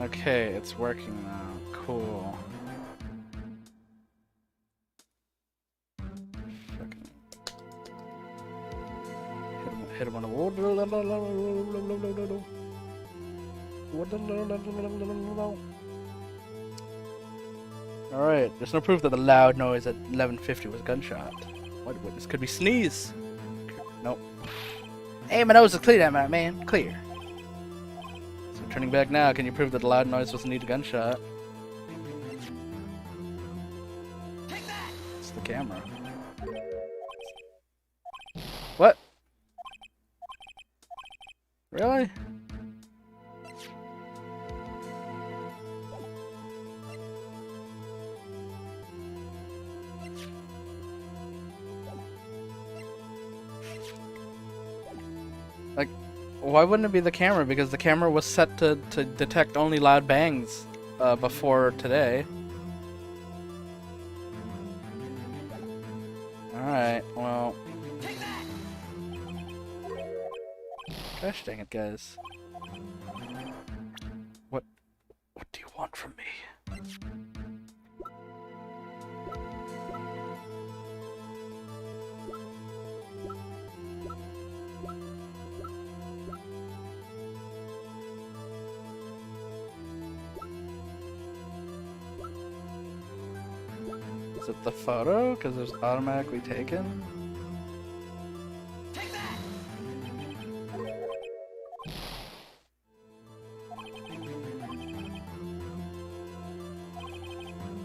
Okay, it's working now. Cool. Fucking hit him on the wall. Alright, there's no proof that the loud noise at 11:50 was a gunshot. What witness could be sneeze? Nope. Hey, my nose is clear, man. Clear. So turning back now, can you prove that the loud noise was indeed a gunshot? Take that! It's the camera. What? Really? Like, why wouldn't it be the camera? Because the camera was set to detect only loud bangs before today. Alright, well... Gosh dang it, guys. What do you want from me? Is it the photo? Because it was automatically taken? Take that!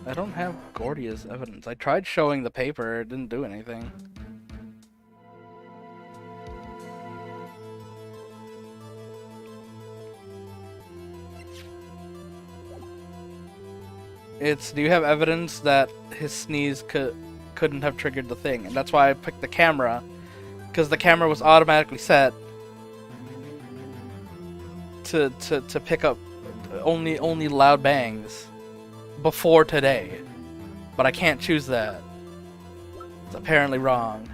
I don't have Gordy as evidence. I tried showing the paper, it didn't do anything. It's, do you have evidence that his sneeze couldn't have triggered the thing? And that's why I picked the camera, because the camera was automatically set to pick up only loud bangs before today. But I can't choose that. It's apparently wrong.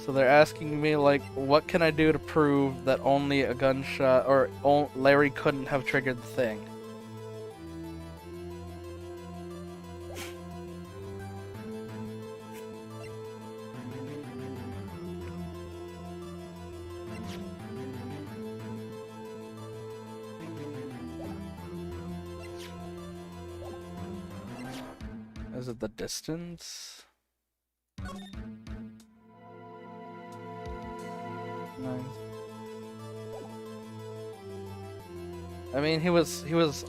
So they're asking me, like, what can I do to prove that only a gunshot, or Larry couldn't have triggered the thing? Is it the distance? Nice. I mean, he's his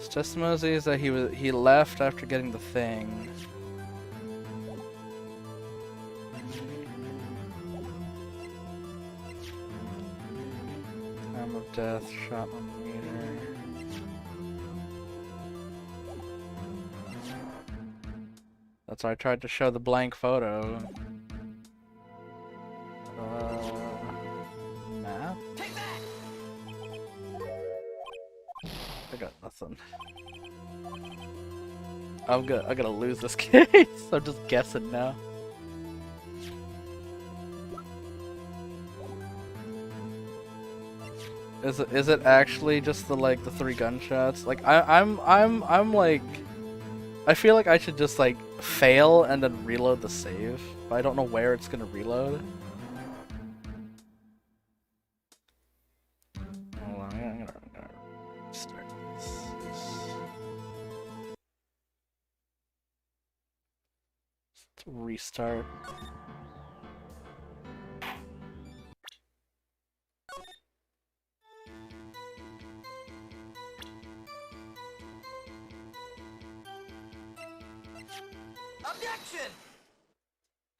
testimony is that he left after getting the thing. Time of death, shot on meter. That's why I tried to show the blank photo. Map? I got nothing. I'm gonna lose this case. I'm just guessing now. Is it actually just the 3 gunshots? Like I'm like, I feel like I should just like fail and then reload the save, but I don't know where it's gonna reload. Hold on, I'm gonna start this. Let's restart. Objection!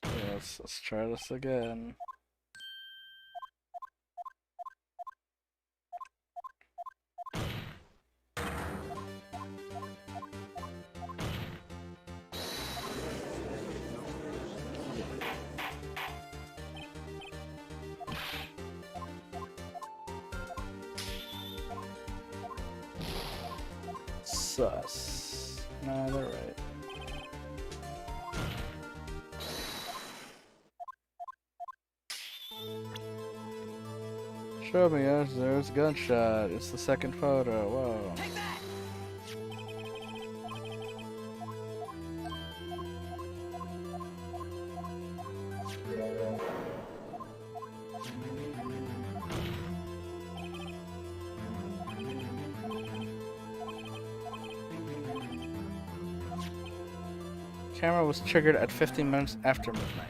Yes, let's try this again. Sus. Nah, they're right. Show me, there's a gunshot. It's the second photo. Whoa. Take that! Camera was triggered at 15 minutes after midnight.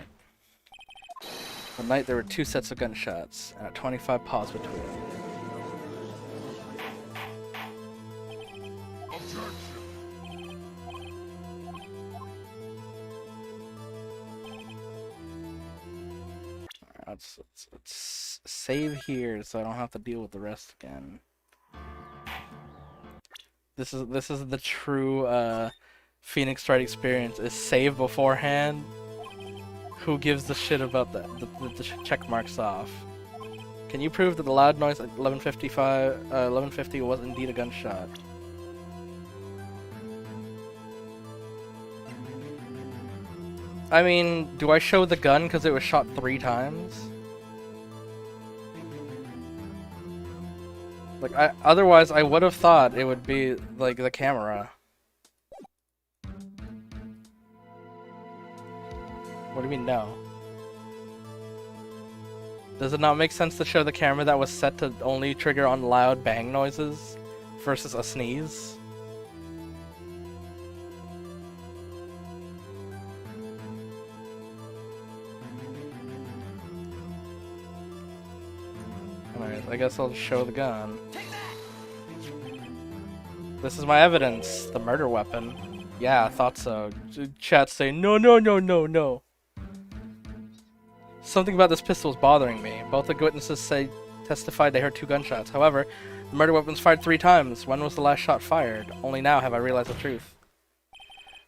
At night, there were 2 sets of gunshots, and a 25 pause between. Let's save here so I don't have to deal with the rest again. This is the true Phoenix Wright experience: is save beforehand. Who gives the shit about the check marks off? Can you prove that the loud noise at 1150 was indeed a gunshot? I mean, do I show the gun because it was shot 3 times? Like, otherwise I would have thought it would be like the camera. What do you mean no? Does it not make sense to show the camera that was set to only trigger on loud bang noises versus a sneeze? Alright, I guess I'll just show the gun. This is my evidence, the murder weapon. Yeah, I thought so. Chat saying no, no, no, no, no. Something about this pistol was bothering me. Both the witnesses testified they heard 2 gunshots. However, the murder weapon was fired 3 times. When was the last shot fired? Only now have I realized the truth.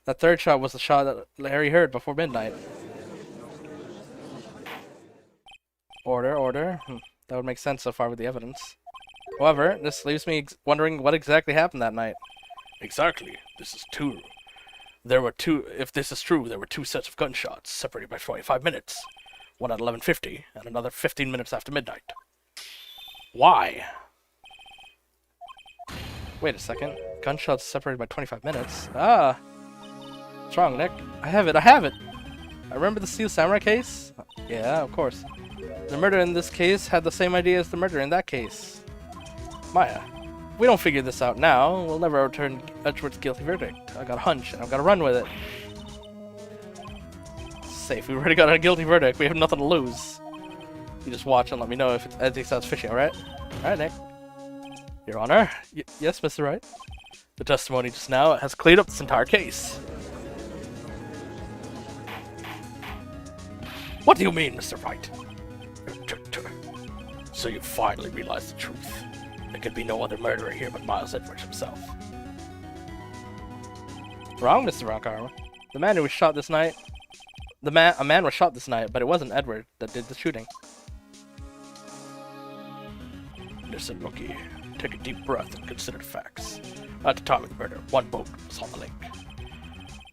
That 3rd shot was the shot that Larry heard before midnight. Order. That would make sense so far with the evidence. However, this leaves me wondering what exactly happened that night. Exactly. This is 2. There were 2. If this is true, there were 2 sets of gunshots separated by 25 minutes. One at 11:50 and another 15 minutes after midnight. Why? Wait a second. Gunshots separated by 25 minutes? Ah! What's wrong, Nick? I have it! I remember the Steel Samurai case? Yeah, of course. The murder in this case had the same idea as the murder in that case. Maya, if we don't figure this out now, we'll never return Edgeworth's guilty verdict. I got a hunch, and I've got to run with it. Safe. We already got a guilty verdict. We have nothing to lose. You just watch and let me know if anything sounds fishy, alright? Alright, Nick. Your Honor? Yes, Mr. Wright? The testimony just now has cleared up this entire case. What do you mean, Mr. Wright? So you finally realized the truth. There could be no other murderer here but Miles Edwards himself. Wrong, Mr. Rockarm. The man who was shot this night... A man was shot this night, but it wasn't Edward that did the shooting. Listen, rookie. Take a deep breath and consider the facts. At the time of the murder, 1 boat was on the lake.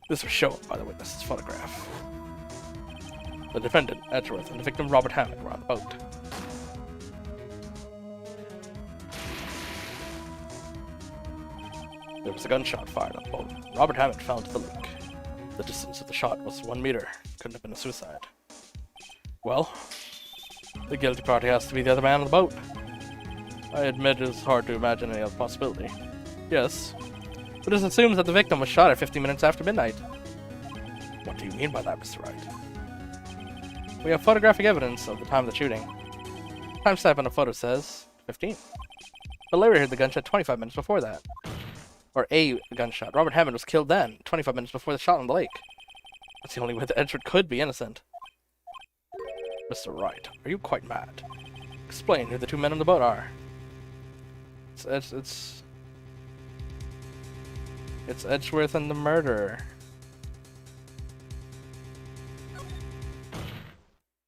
This was shown by the witness's photograph. The defendant, Edgeworth, and the victim, Robert Hammond, were on the boat. There was a gunshot fired on the boat. Robert Hammond fell into the lake. The distance of the shot was 1 meter. Couldn't have been a suicide. Well, the guilty party has to be the other man on the boat. I admit it's hard to imagine any other possibility. Yes, but this assumes that the victim was shot at 15 minutes after midnight. What do you mean by that, Mr. Wright? We have photographic evidence of the time of the shooting. Timestamp on the photo says 15. But Larry heard the gunshot 25 minutes before that. Or a gunshot. Robert Hammond was killed then, 25 minutes before the shot on the lake. That's the only way that Edward could be innocent. Mr. Wright, are you quite mad? Explain who the 2 men on the boat are. It's Edgeworth and the murderer.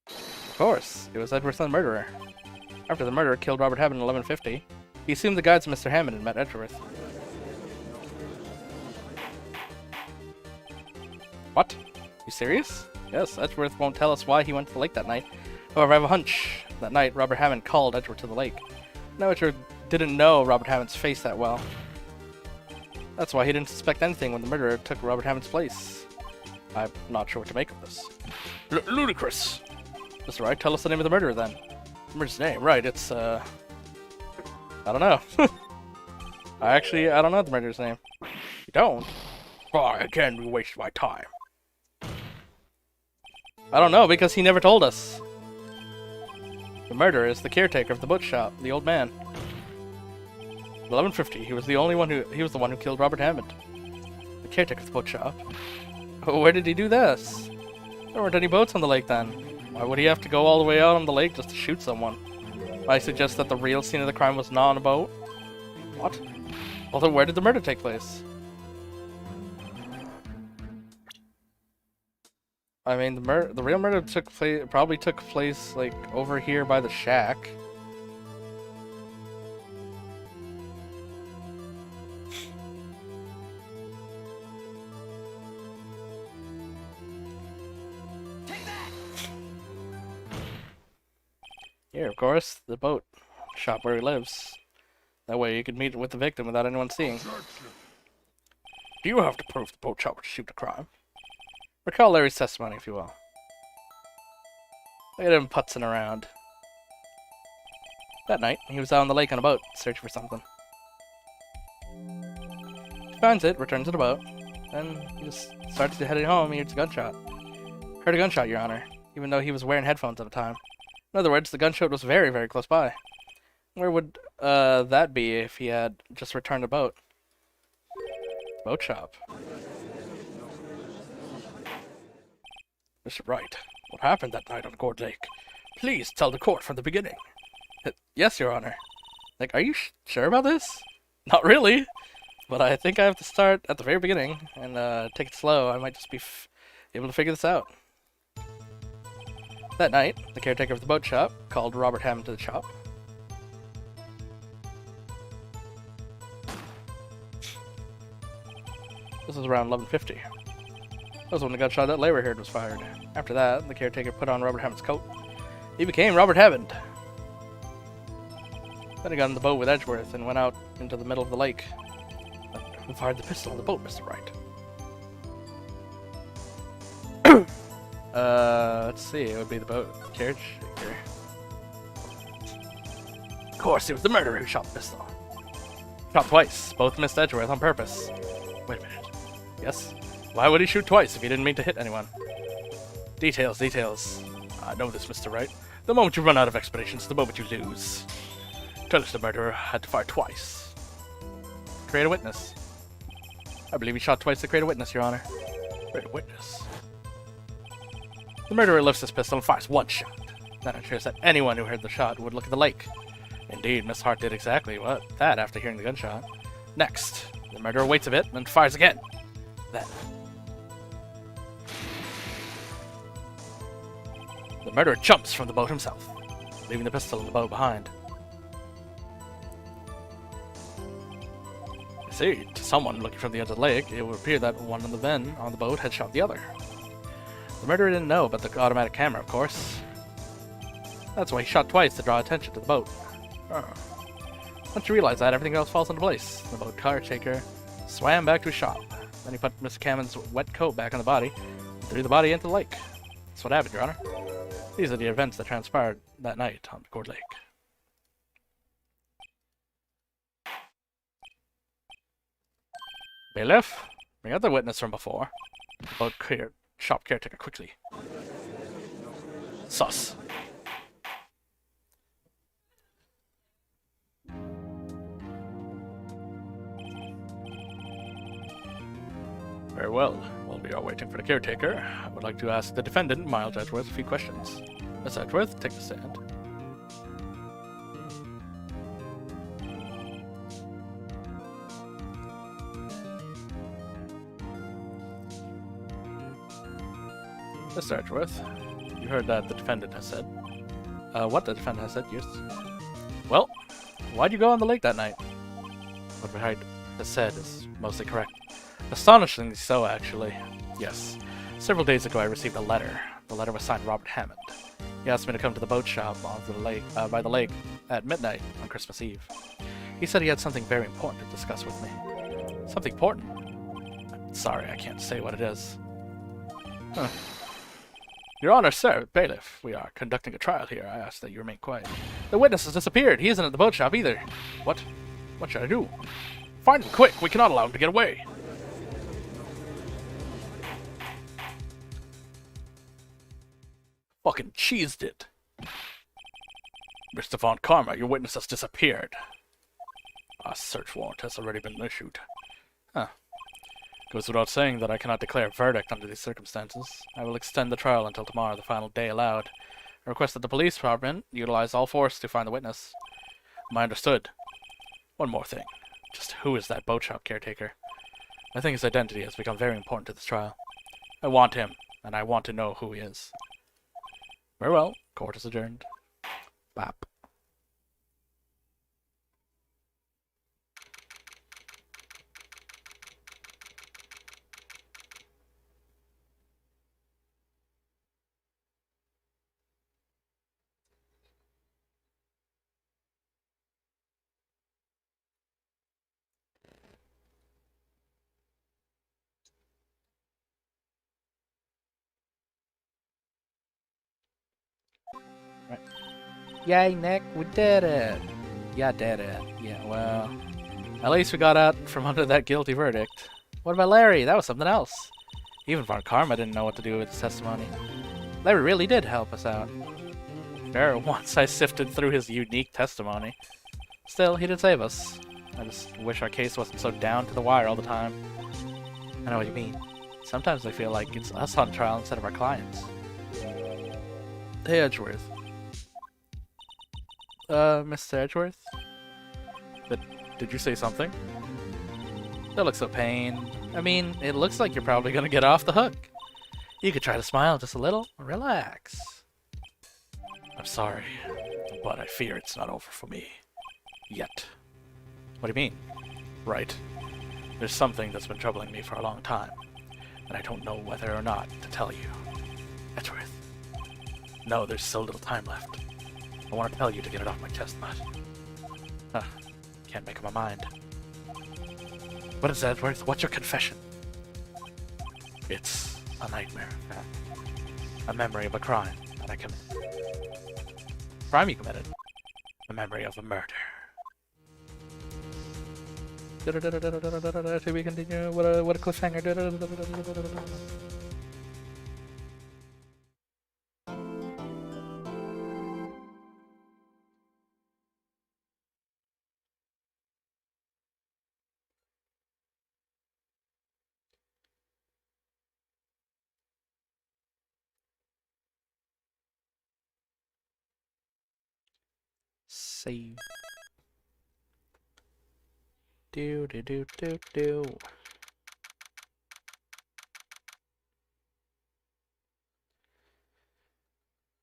Of course, it was Edgeworth and the murderer. After the murderer killed Robert Hammond in 1150, he assumed the guides of Mr. Hammond and met Edgeworth. What? You serious? Yes, Edgeworth won't tell us why he went to the lake that night. However, I have a hunch. That night, Robert Hammond called Edgeworth to the lake. Now Edgeworth didn't know Robert Hammond's face that well. That's why he didn't suspect anything when the murderer took Robert Hammond's place. I'm not sure what to make of this. Ludicrous! Mr. Wright, tell us the name of the murderer then. The murderer's name, right, it's, I don't know. I don't know the murderer's name. You don't? Why can't we waste my time? I don't know, because he never told us. The murderer is the caretaker of the boot shop, the old man. 1150. He was the one who killed Robert Hammond. The caretaker of the boat shop. Oh, where did he do this? There weren't any boats on the lake then. Why would he have to go all the way out on the lake just to shoot someone? I suggest that the real scene of the crime was not on a boat. What? Well, then where did the murder take place? I mean, the real murder probably took place like over here by the shack. Here, of course, the boat shop where he lives. That way you could meet with the victim without anyone seeing. Do you have to prove the boat shop would shoot the crime? Recall Larry's testimony, if you will. Look at him putzing around. That night, he was out on the lake on a boat, searching for something. He finds it, returns to the boat, then he just starts to heading home. He hears a gunshot. Heard a gunshot, Your Honor, even though he was wearing headphones at the time. In other words, the gunshot was very, very close by. Where would that be if he had just returned a boat? Boat shop. Mr. Wright, what happened that night on Gourd Lake? Please tell the court from the beginning. Yes, Your Honor. Like, are you sure about this? Not really, but I think I have to start at the very beginning and take it slow. I might just be able to figure this out. That night, the caretaker of the boat shop called Robert Hammond to the shop. This was around 1150. That was when the gunshot that Larry heard was fired. After that, the caretaker put on Robert Hammond's coat. He became Robert Hammond. Then he got in the boat with Edgeworth and went out into the middle of the lake. Who fired the pistol on the boat, Mr. Wright? Let's see, it would be the boat caretaker. Of course, it was the murderer who shot the pistol. Shot twice, both missed Edgeworth on purpose. Wait a minute. Yes? Why would he shoot twice if he didn't mean to hit anyone? Details, details. I know this, Mr. Wright. The moment you run out of explanations, the moment you lose. Tell us the murderer had to fire twice. Create a witness. I believe he shot twice to create a witness, Your Honor. Create a witness. The murderer lifts his pistol and fires one shot. That ensures that anyone who heard the shot would look at the lake. Indeed, Miss Hart did exactly that after hearing the gunshot. Next, the murderer waits a bit and fires again. Then, the murderer jumps from the boat himself, leaving the pistol in the boat behind. You see, to someone looking from the edge of the lake, it would appear that one of the men on the boat had shot the other. The murderer didn't know about the automatic camera, of course. That's why he shot twice to draw attention to the boat. Once you realize that, everything else falls into place. The boat caretaker swam back to his shop. Then he put Mr. Cammon's wet coat back on the body and threw the body into the lake. That's what happened, Your Honor. These are the events that transpired that night on Gourd Lake. Bailiff, bring out the witness from before. The boat shop caretaker quickly. Sus. Very well. While we are waiting for the caretaker, I would like to ask the defendant, Miles Edgeworth, a few questions. Miss Edgeworth, take the stand. Mr. Edgeworth, you heard that the defendant has said. What the defendant has said, yes. Well, why'd you go on the lake that night? What Wright has said is mostly correct. Astonishingly so, actually. Yes. Several days ago I received a letter. The letter was signed Robert Hammond. He asked me to come to the boat shop on the lake, by the lake at midnight on Christmas Eve. He said he had something very important to discuss with me. Something important? I'm sorry, I can't say what it is. Huh. Your Honor, sir, bailiff, we are conducting a trial here. I ask that you remain quiet. The witness has disappeared. He isn't at the boat shop either. What? What should I do? Find him quick. We cannot allow him to get away. Fucking cheesed it. Mr. Von Karma, your witness has disappeared. A search warrant has already been issued. Huh. Goes without saying that I cannot declare a verdict under these circumstances. I will extend the trial until tomorrow, the final day allowed. I request that the police department utilize all force to find the witness. Am I understood? One more thing. Just who is that boat shop caretaker? I think his identity has become very important to this trial. I want him, and I want to know who he is. Very well. Court is adjourned. Bop. Right. Yay, Nick, we did it! Yeah, did it. Yeah, well, at least we got out from under that guilty verdict. What about Larry? That was something else. Even Von Karma didn't know what to do with his testimony. Larry really did help us out. Fair, once I sifted through his unique testimony. Still, he did save us. I just wish our case wasn't so down to the wire all the time. I know what you mean. Sometimes I feel like it's us on trial instead of our clients. Hey, Edgeworth. Mr. Edgeworth? Did you say something? Don't look so pained. I mean, it looks like you're probably gonna get off the hook. You could try to smile just a little. Relax. I'm sorry, but I fear it's not over for me. Yet. What do you mean? Right. There's something that's been troubling me for a long time, and I don't know whether or not to tell you. Edgeworth. No, there's so little time left. I want to tell you to get it off my chest, but... Huh. Can't make up my mind. What is Edgeworth? What's your confession? It's a nightmare, in fact. A memory of a crime that I committed. Crime you committed? A memory of a murder. To be continued. What a cliffhanger. Save. Do.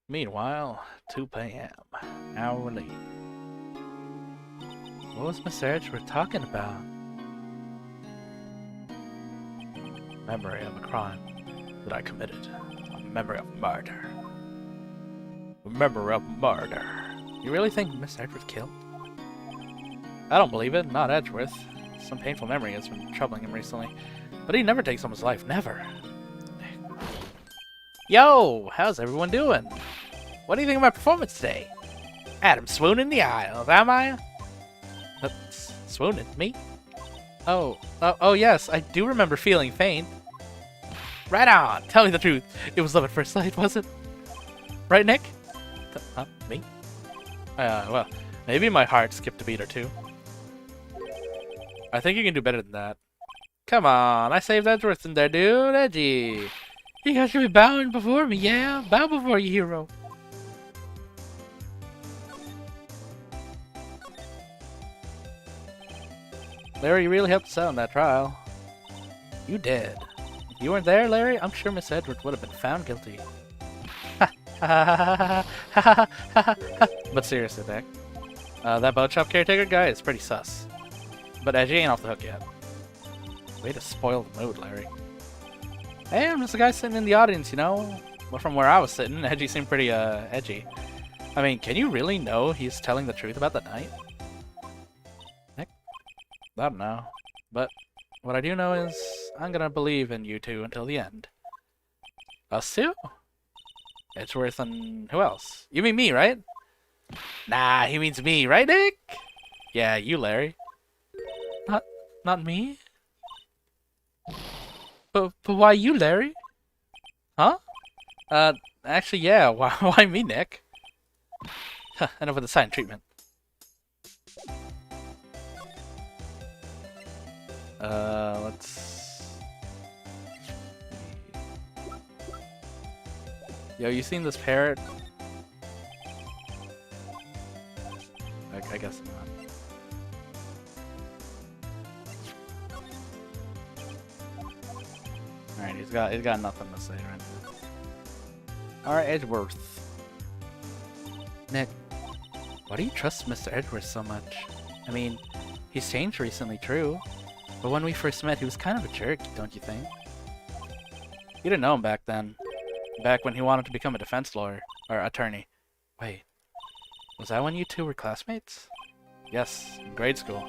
Meanwhile, 2 p.m. Hour late. What was Mr. Edgeworth talking about? Memory of a crime that I committed. A memory of murder. A memory of murder. You really think Mr. Edgeworth killed? I don't believe it, not Edgeworth. Some painful memory has been troubling him recently. But he never takes someone's life, never. Yo, how's everyone doing? What do you think of my performance today? Adam swooned in the aisles, am I? Swooning? Me? Oh yes, I do remember feeling faint. Right on, tell me the truth. It was love at first sight, was it? Right, Nick? Me? Well, maybe my heart skipped a beat or two. I think you can do better than that. Come on, I saved Edgeworth in there, dude. Edgy. You guys should be bowing before me, yeah? Bow before you, hero. Larry, you really helped us out in that trial. You did. If you weren't there, Larry, I'm sure Miss Edgeworth would have been found guilty. But seriously, Nick, that boat shop caretaker guy is pretty sus. But Edgy ain't off the hook yet. Way to spoil the mood, Larry. Hey, I'm just a guy sitting in the audience, you know? Well, from where I was sitting, Edgy seemed pretty, edgy. I mean, can you really know he's telling the truth about the night? Heck, I don't know. But what I do know is I'm gonna believe in you two until the end. Us two? Edgeworth and who else? You mean me, right? Nah, he means me, right, Nick? Yeah, you, Larry. Not me? But why you, Larry? Huh? Actually, yeah, why me, Nick? Huh, enough with the silent treatment. Let's... Yo, you seen this parrot? I guess not. Alright, he's got nothing to say right now. Alright, Edgeworth. Nick, why do you trust Mr. Edgeworth so much? I mean, he's changed recently, true. But when we first met, he was kind of a jerk, don't you think? You didn't know him back then. Back when he wanted to become a defense lawyer. Or attorney. Wait. Was that when you two were classmates? Yes, in grade school.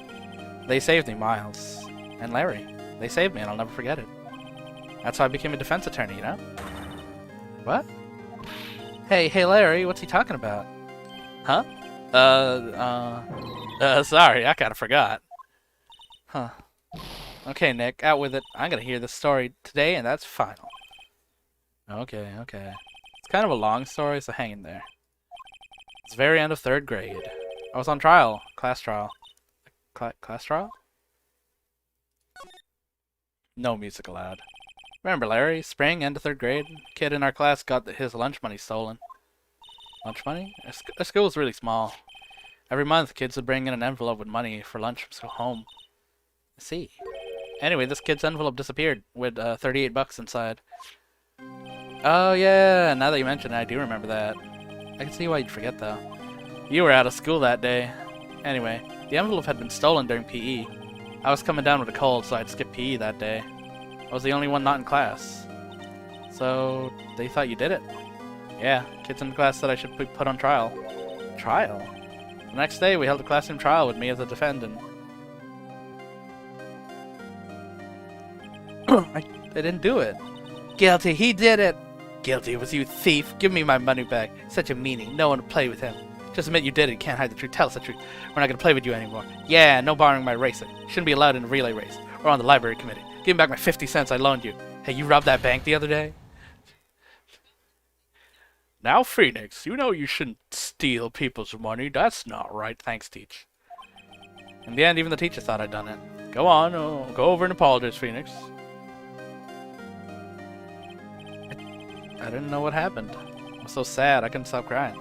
They saved me, Miles. And Larry. They saved me and I'll never forget it. That's how I became a defense attorney, you know? What? Hey Larry, what's he talking about? Huh? Sorry, I kinda forgot. Huh. Okay, Nick, out with it. I'm gonna hear this story today and that's final. Okay. It's kind of a long story, so hang in there. It's the very end of 3rd grade. I was on trial. Class trial. Class trial? No music allowed. Remember Larry? Spring, end of 3rd grade. Kid in our class got his lunch money stolen. Lunch money? Our school was really small. Every month, kids would bring in an envelope with money for lunch from home. I see. Anyway, this kid's envelope disappeared with 38 bucks inside. Oh yeah, now that you mention it, I do remember that. I can see why you'd forget though. You were out of school that day. Anyway, the envelope had been stolen during PE. I was coming down with a cold, so I'd skip PE that day. I was the only one not in class. So, they thought you did it? Yeah, kids in the class said I should be put on trial. Trial? The next day, we held a classroom trial with me as a defendant. I didn't do it. Guilty, he did it! Guilty, it was you, thief. Give me my money back. Such a meanie. No one to play with him. Just admit you did it. You can't hide the truth. Tell us the truth. We're not gonna play with you anymore. Yeah, no borrowing my racing. Shouldn't be allowed in a relay race. Or on the library committee. Give me back my 50 cents I loaned you. Hey, you robbed that bank the other day? Now, Phoenix, you know you shouldn't steal people's money. That's not right. Thanks, Teach. In the end, even the teacher thought I'd done it. Go on, go over and apologize, Phoenix. I didn't know what happened. I was so sad, I couldn't stop crying.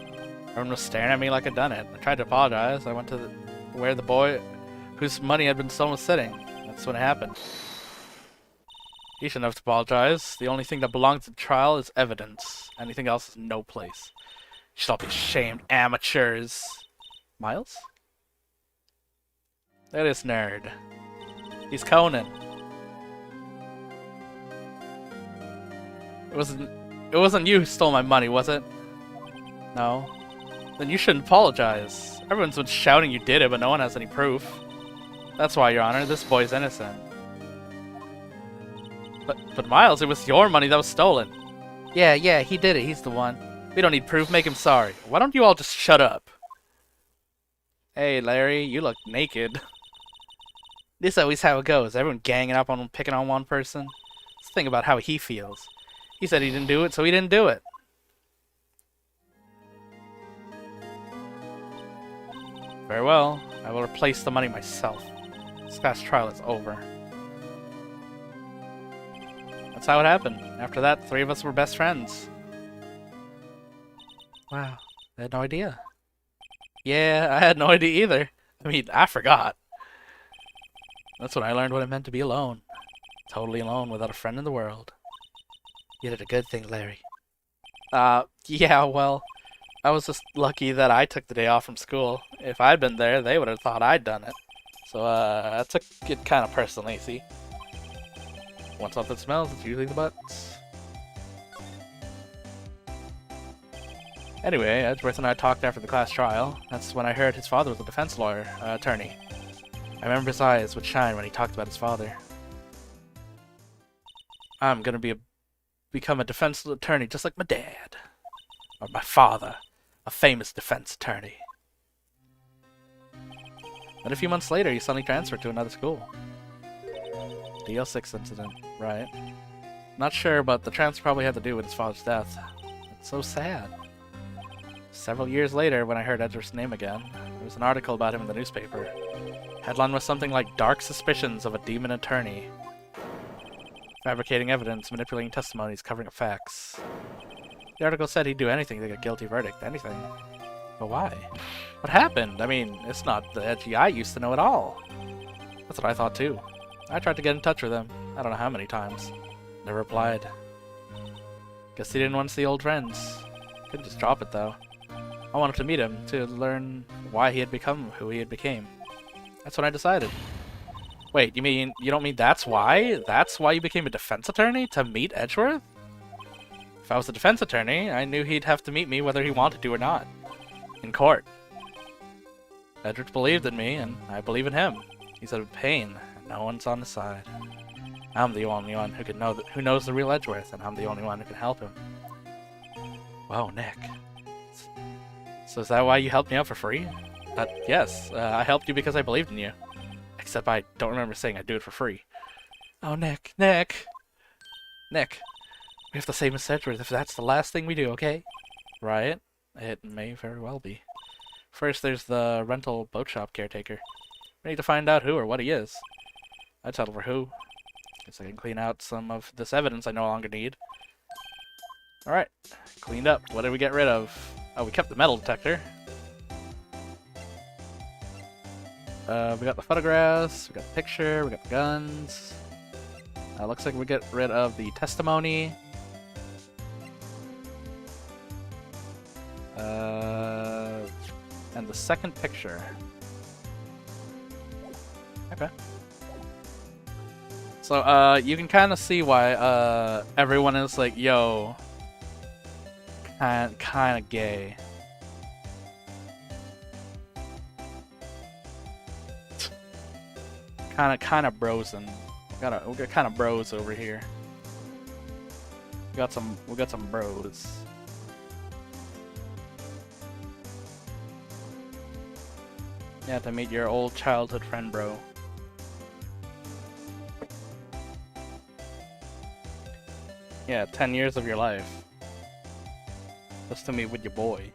Everyone was staring at me like I'd done it. I tried to apologize. I went to where the boy whose money had been stolen was sitting. That's when it happened. You shouldn't have to apologize. The only thing that belongs to the trial is evidence. Anything else is no place. You should all be ashamed, amateurs. Miles? Look at this nerd. He's Conan. It wasn't you who stole my money, was it? No. Then you shouldn't apologize. Everyone's been shouting you did it, but no one has any proof. That's why, Your Honor, this boy's innocent. But Miles, it was your money that was stolen. Yeah, he did it. He's the one. We don't need proof. Make him sorry. Why don't you all just shut up? Hey, Larry, you look naked. This is always how it goes. Everyone ganging up on picking on one person. Let's think about how he feels. He said he didn't do it, so he didn't do it. Very well. I will replace the money myself. This past trial is over. That's how it happened. After that, 3 of us were best friends. Wow. I had no idea. Yeah, I had no idea either. I mean, I forgot. That's when I learned what it meant to be alone. Totally alone without a friend in the world. You did a good thing, Larry. Yeah, well, I was just lucky that I took the day off from school. If I'd been there, they would have thought I'd done it. So, I took it kind of personally, see? When something smells, it's usually the butts. Anyway, Edgeworth and I talked after the class trial. That's when I heard his father was a defense lawyer, attorney. I remember his eyes would shine when he talked about his father. I'm gonna become a defense attorney just like my dad. Or my father, a famous defense attorney. Then a few months later, he suddenly transferred to another school. The DL6 incident, right. Not sure, but the transfer probably had to do with his father's death. It's so sad. Several years later, when I heard Edgeworth's name again, there was an article about him in the newspaper. Headline was something like "Dark Suspicions of a Demon Attorney." Fabricating evidence, manipulating testimonies, covering up facts. The article said he'd do anything to get a guilty verdict. Anything. But why? What happened? I mean, it's not the Edgy I used to know at all. That's what I thought too. I tried to get in touch with him. I don't know how many times. Never replied. Guess he didn't want to see old friends. Couldn't just drop it though. I wanted to meet him, to learn why he had become who he had became. That's when I decided. Wait, you don't mean that's why? That's why you became a defense attorney? To meet Edgeworth? If I was a defense attorney, I knew he'd have to meet me whether he wanted to or not. In court. Edgeworth believed in me, and I believe in him. He's in pain, and no one's on his side. I'm the only one who knows the real Edgeworth, and I'm the only one who can help him. Whoa, Nick. So is that why you helped me out for free? Yes, I helped you because I believed in you. Except I don't remember saying I'd do it for free. Oh, Nick. We have to save Miss Edgeworth if that's the last thing we do, okay? Right? It may very well be. First, there's the rental boat shop caretaker. We need to find out who or what he is. I'd settle for who. Guess I can clean out some of this evidence I no longer need. Alright, cleaned up. What did we get rid of? Oh, we kept the metal detector. We got the photographs, we got the picture, we got the guns. Looks like we get rid of the testimony. And the second picture. Okay. So, you can kind of see why, everyone is like, yo, kind of gay. Kind of brosin'. We got kind of bros over here. We got some bros. Yeah, to meet your old childhood friend, bro. Yeah, 10 years of your life. Just to meet with your boy.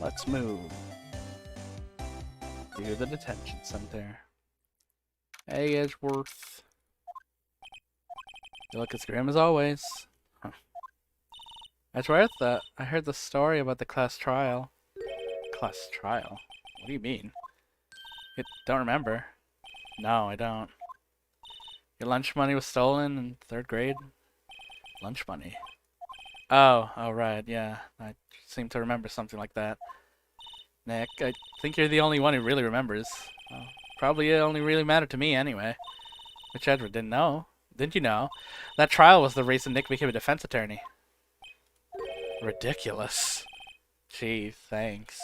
Let's move to the detention center. Hey, Edgeworth. You look as grim as always. Huh. Edgeworth, I heard the story about the class trial. Class trial? What do you mean? You don't remember? No, I don't. Your lunch money was stolen in 3rd grade? Lunch money? Oh, right, yeah. I seem to remember something like that. Nick, I think you're the only one who really remembers. Well, probably it only really mattered to me anyway. Which Edward didn't know. Didn't you know? That trial was the reason Nick became a defense attorney. Ridiculous. Gee, thanks.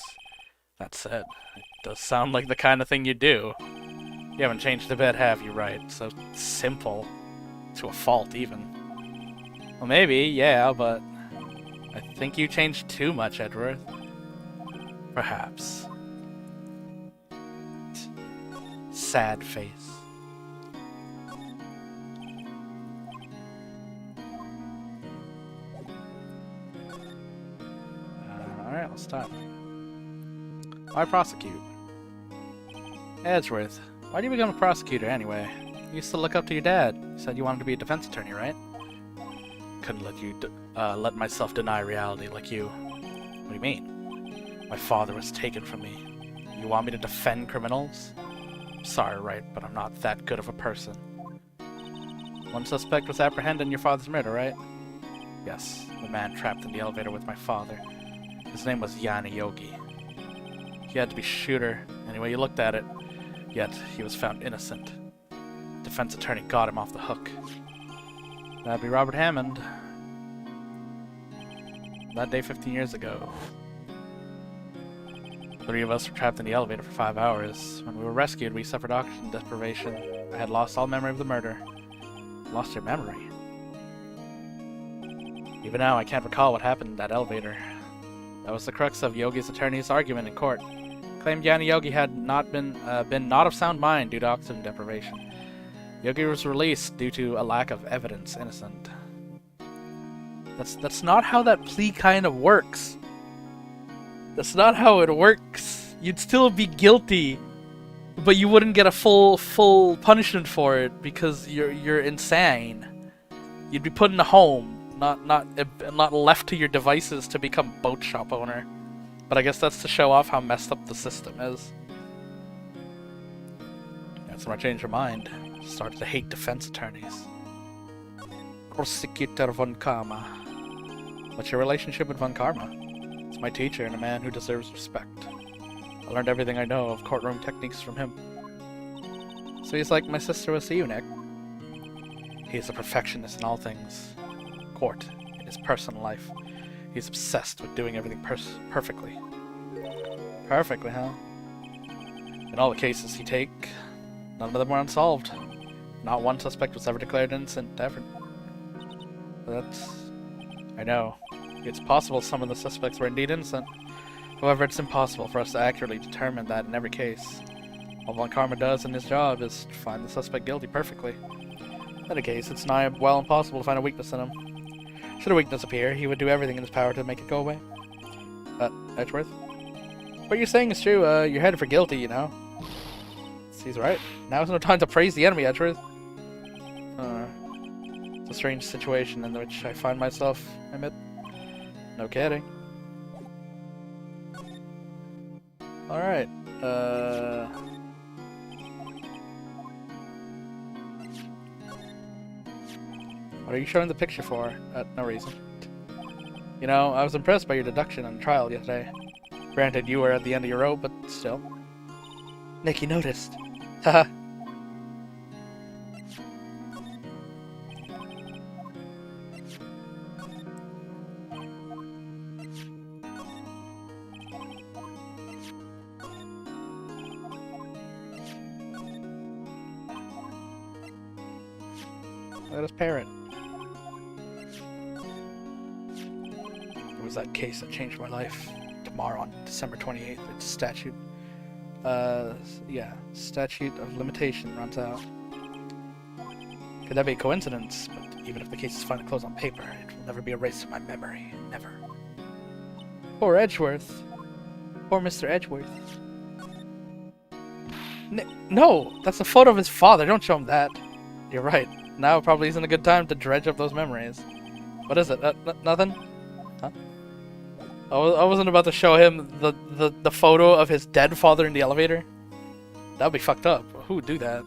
That said, it does sound like the kind of thing you do. You haven't changed a bit, have you, Wright? So simple. To a fault, even. Well, maybe, yeah, but I think you changed too much, Edgeworth. Perhaps. Sad face. Alright, let's start. Why prosecute? Edgeworth, why do you become a prosecutor anyway? You used to look up to your dad. You said you wanted to be a defense attorney, right? Couldn't let myself deny reality like you. What do you mean? My father was taken from me. You want me to defend criminals? Sorry, Wright, but I'm not that good of a person. One suspect was apprehended in your father's murder, right? Yes, the man trapped in the elevator with my father. His name was Yanni Yogi. He had to be shooter, any way you looked at it. Yet, he was found innocent. Defense attorney got him off the hook. That'd be Robert Hammond. That day 15 years ago. 3 of us were trapped in the elevator for 5 hours. When we were rescued, we suffered oxygen deprivation. I had lost all memory of the murder. Lost your memory? Even now, I can't recall what happened in that elevator. That was the crux of Yogi's attorney's argument in court. Claimed Yanni Yogi had not been not of sound mind due to oxygen deprivation. Yogi was released due to a lack of evidence innocent. That's not how that plea kind of works. That's not how it works. You'd still be guilty, but you wouldn't get a full punishment for it because you're insane. You'd be put in a home, not left to your devices to become boat shop owner. But I guess that's to show off how messed up the system is. That's when I changed your mind. Started to hate defense attorneys. Prosecutor Von Karma. What's your relationship with Von Karma? He's my teacher and a man who deserves respect. I learned everything I know of courtroom techniques from him. So he's like my sister was to you, Nick. He is a perfectionist in all things. Court, in his personal life. He's obsessed with doing everything perfectly. Perfectly, huh? In all the cases he take, none of them were unsolved. Not one suspect was ever declared innocent, ever. But I know. It's possible some of the suspects were indeed innocent. However, it's impossible for us to accurately determine that in every case. All Von Karma does in his job is to find the suspect guilty perfectly. In any case, it's nigh well impossible to find a weakness in him. Should a weakness appear, he would do everything in his power to make it go away. Edgeworth? What you're saying is true, you're headed for guilty, you know. He's right. Now's no time to praise the enemy, Edgeworth. It's a strange situation in which I find myself, I admit. No kidding. Alright, what are you showing the picture for? No reason. You know, I was impressed by your deduction on trial yesterday. Granted, you were at the end of your rope, but still. Nick, you noticed. Haha. Let us parent. It was that case that changed my life. Tomorrow on December 28th, it's statute. Yeah, statute of limitation runs out. Could that be a coincidence? But even if the case is finally closed on paper, it will never be erased from my memory. Never. Poor Edgeworth. Poor Mr. Edgeworth. No! That's a photo of his father. Don't show him that. You're right. Now probably isn't a good time to dredge up those memories. What is it? Nothing? Huh? I wasn't about to show him the photo of his dead father in the elevator. That would be fucked up. Who would do that?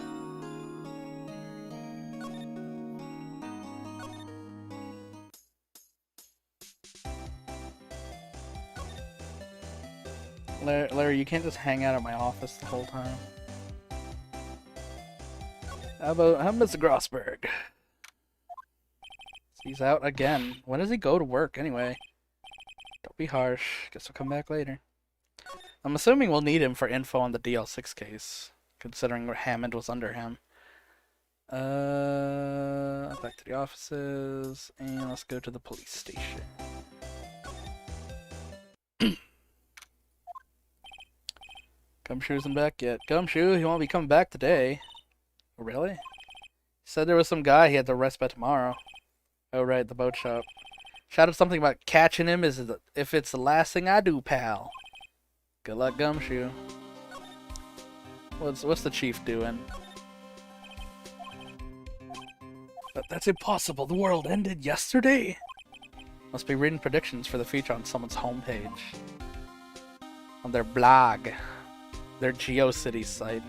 Larry, you can't just hang out at my office the whole time. How about Mr. Grossberg? He's out again. When does he go to work anyway? Don't be harsh. Guess I'll come back later. I'm assuming we'll need him for info on the DL6 case, considering Hammond was under him. Back to the offices, and let's go to the police station. Gumshoe isn't back yet. Gumshoe, he won't be coming back today. Oh, really? He said there was some guy he had to arrest by tomorrow. Oh, right, the boat shop. Shouted something about catching him if it's the last thing I do, pal. Good luck, Gumshoe. What's the chief doing? But that's impossible. The world ended yesterday. Must be reading predictions for the future on someone's homepage. On their blog. Their GeoCities site.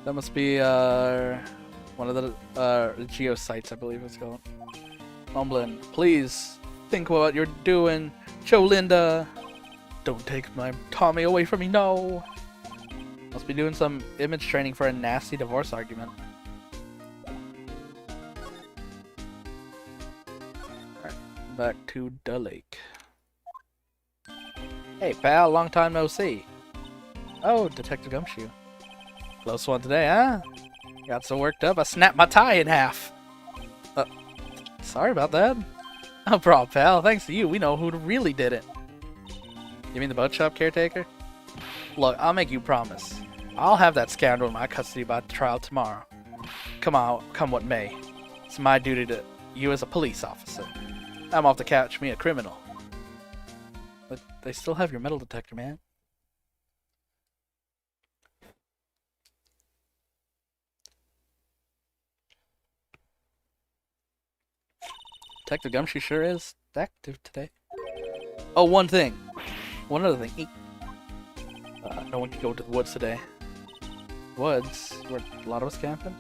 That must be one of the geosites, I believe it's called. Mumblin, please think about what you're doing. Cholinda, don't take my Tommy away from me, no. Must be doing some image training for a nasty divorce argument. Alright, back to the lake. Hey pal, long time no see. Oh, Detective Gumshoe. Close one today, huh? Got so worked up I snapped my tie in half. Sorry about that. No problem, pal. Thanks to you, we know who really did it. You mean the boat shop caretaker? Look, I'll make you promise. I'll have that scoundrel in my custody by the trial tomorrow. Come what may. It's my duty to you as a police officer. I'm off to catch me a criminal. But they still have your metal detector, man. Detective Gumshoe sure is active today. Oh, one other thing. No one can go to the woods today. Woods? Where a lot of us camping?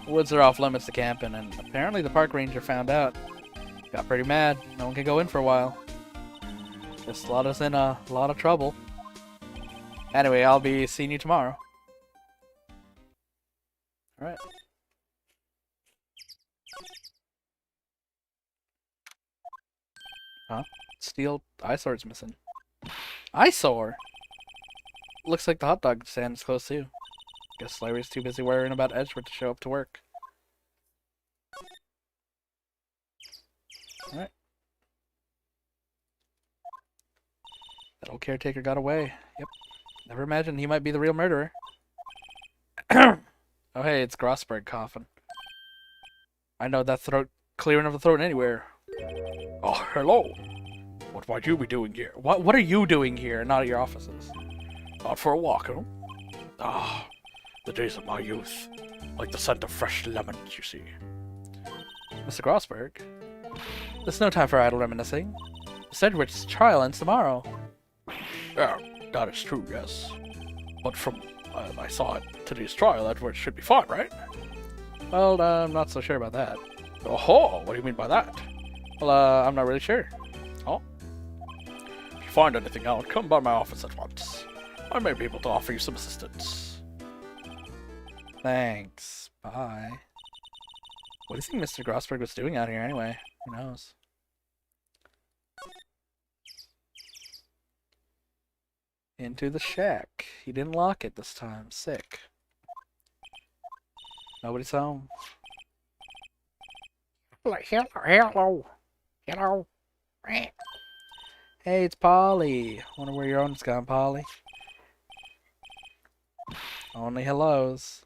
The woods are off limits to camping, and apparently the park ranger found out. Got pretty mad. No one can go in for a while. Just a lot of us in a lot of trouble. Anyway, I'll be seeing you tomorrow. Alright. Huh? Steel eyesore's missing. Eyesore? Looks like the hot dog stand is closed too. Guess Larry's too busy worrying about Edgewood to show up to work. Alright. That old caretaker got away. Yep. Never imagined he might be the real murderer. Oh hey, it's Grossberg coughing. I know that throat clearing of the throat anywhere. Oh, hello. What might you be doing here? What are you doing here, not at your offices? Out for a walk, huh? Ah, the days of my youth. Like the scent of fresh lemons, you see. Mr. Grossberg? There's no time for idle reminiscing. Sedgwick's trial ends tomorrow. Yeah, that is true, yes. But from I saw at today's trial, Edward should be fine, right? Well, I'm not so sure about that. Oh, what do you mean by that? Well, I'm not really sure. Oh? If you find anything out, come by my office at once. I may be able to offer you some assistance. Thanks. Bye. What do you think Mr. Grossberg was doing out here anyway? Who knows? Into the shack. He didn't lock it this time. Sick. Nobody's home. Hello. Hey, it's Polly. Wonder where your own's gone, Polly. Only hellos.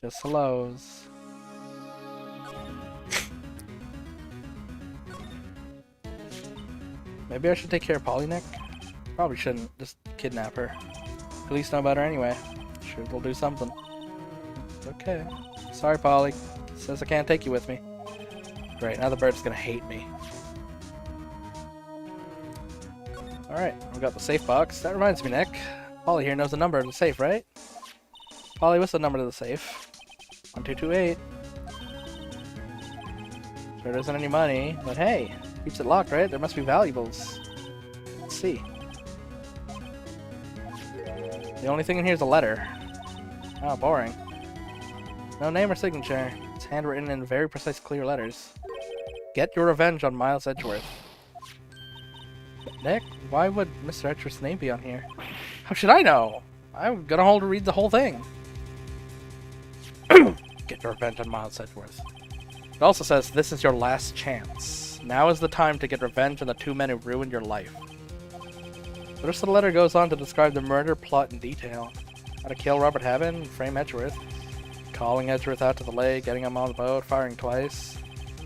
Just hellos. Maybe I should take care of Polly, Nick? Probably shouldn't. Just kidnap her. Police know about her anyway. Sure they'll do something. It's okay. Sorry, Polly. Says I can't take you with me. Great, now the bird's gonna hate me. Alright, we got the safe box. That reminds me, Nick. Polly here knows the number of the safe, right? Polly, what's the number to the safe? 1228. Sure isn't any money, but hey, keeps it locked, right? There must be valuables. Let's see. The only thing in here is a letter. Oh, boring. No name or signature. It's handwritten in very precise, clear letters. Get your revenge on Miles Edgeworth. Nick, why would Mr. Edgeworth's name be on here? How should I know? I'm gonna hold to read the whole thing. Get your revenge on Miles Edgeworth. It also says, this is your last chance. Now is the time to get revenge on the two men who ruined your life. The rest of the letter goes on to describe the murder plot in detail. How to kill Robert Haven, frame Edgeworth, calling Edgeworth out to the lake, getting him on the boat, firing twice.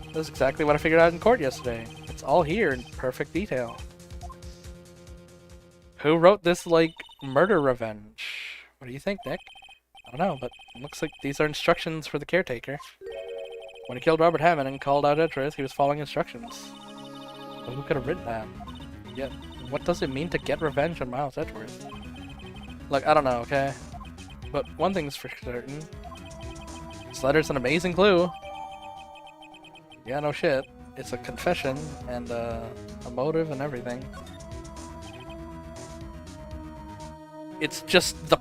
This is exactly what I figured out in court yesterday. It's all here in perfect detail. Who wrote this, like, murder revenge? What do you think, Nick? I don't know, but it looks like these are instructions for the caretaker. When he killed Robert Hammond and called out Edgeworth, he was following instructions. But who could have written that? Yet, what does it mean to get revenge on Miles Edgeworth? Look, I don't know, okay? But one thing's for certain. This letter's an amazing clue. Yeah, no shit. It's a confession and a motive and everything. It's just the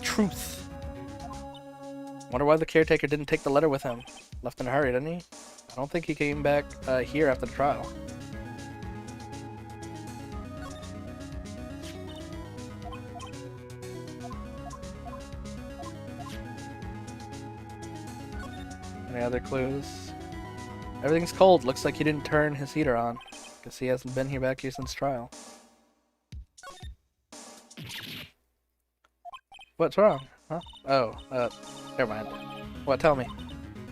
truth. Wonder why the caretaker didn't take the letter with him. Left in a hurry, didn't he? I don't think he came back here after the trial. Any other clues? Everything's cold. Looks like he didn't turn his heater on. Guess he hasn't been here back here since trial. What's wrong? Huh? Oh, never mind. What? Tell me.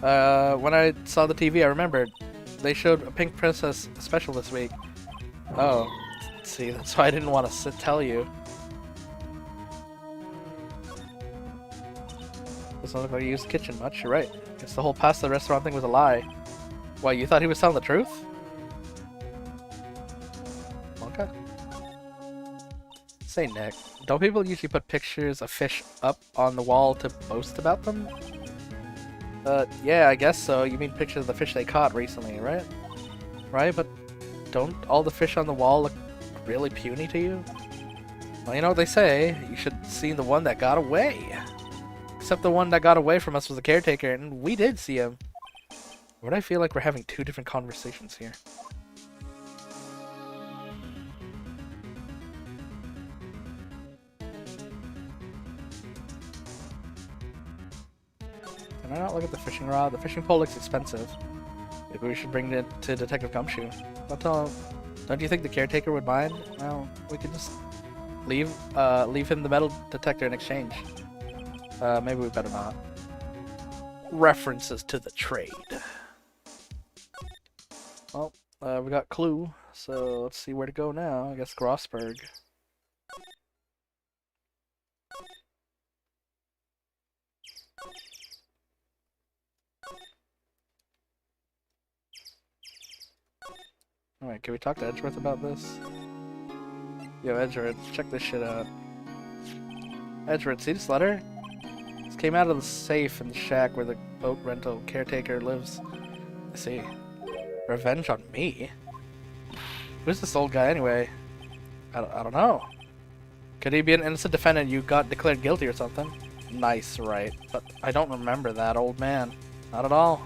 When I saw the TV, I remembered. They showed a Pink Princess special this week. Oh. See, that's why I didn't want to tell you. Doesn't look like he used the kitchen much. You're right. Guess the whole pasta restaurant thing was a lie. Why, you thought he was telling the truth? Okay. Say, Nick, don't people usually put pictures of fish up on the wall to boast about them? Yeah, I guess so. You mean pictures of the fish they caught recently, right? Right, but don't all the fish on the wall look really puny to you? Well, you know what they say. You should see the one that got away. Except the one that got away from us was the caretaker, and we did see him. Why do I feel like we're having two different conversations here? Can I not look at the fishing rod? The fishing pole looks expensive. Maybe we should bring it to Detective Gumshoe. I'll tell him. Don't you think the caretaker would mind? Well, we could just leave him the metal detector in exchange. Maybe we better not. References to the trade. Well, we got clue, so let's see where to go now. I guess Grossberg. Alright, can we talk to Edgeworth about this? Yo, Edgeworth, check this shit out. Edgeworth, see this letter? This came out of the safe in the shack where the boat rental caretaker lives. I see. Revenge on me? Who's this old guy anyway? I don't know. Could he be an innocent defendant you got declared guilty or something? Nice, right. But I don't remember that old man. Not at all.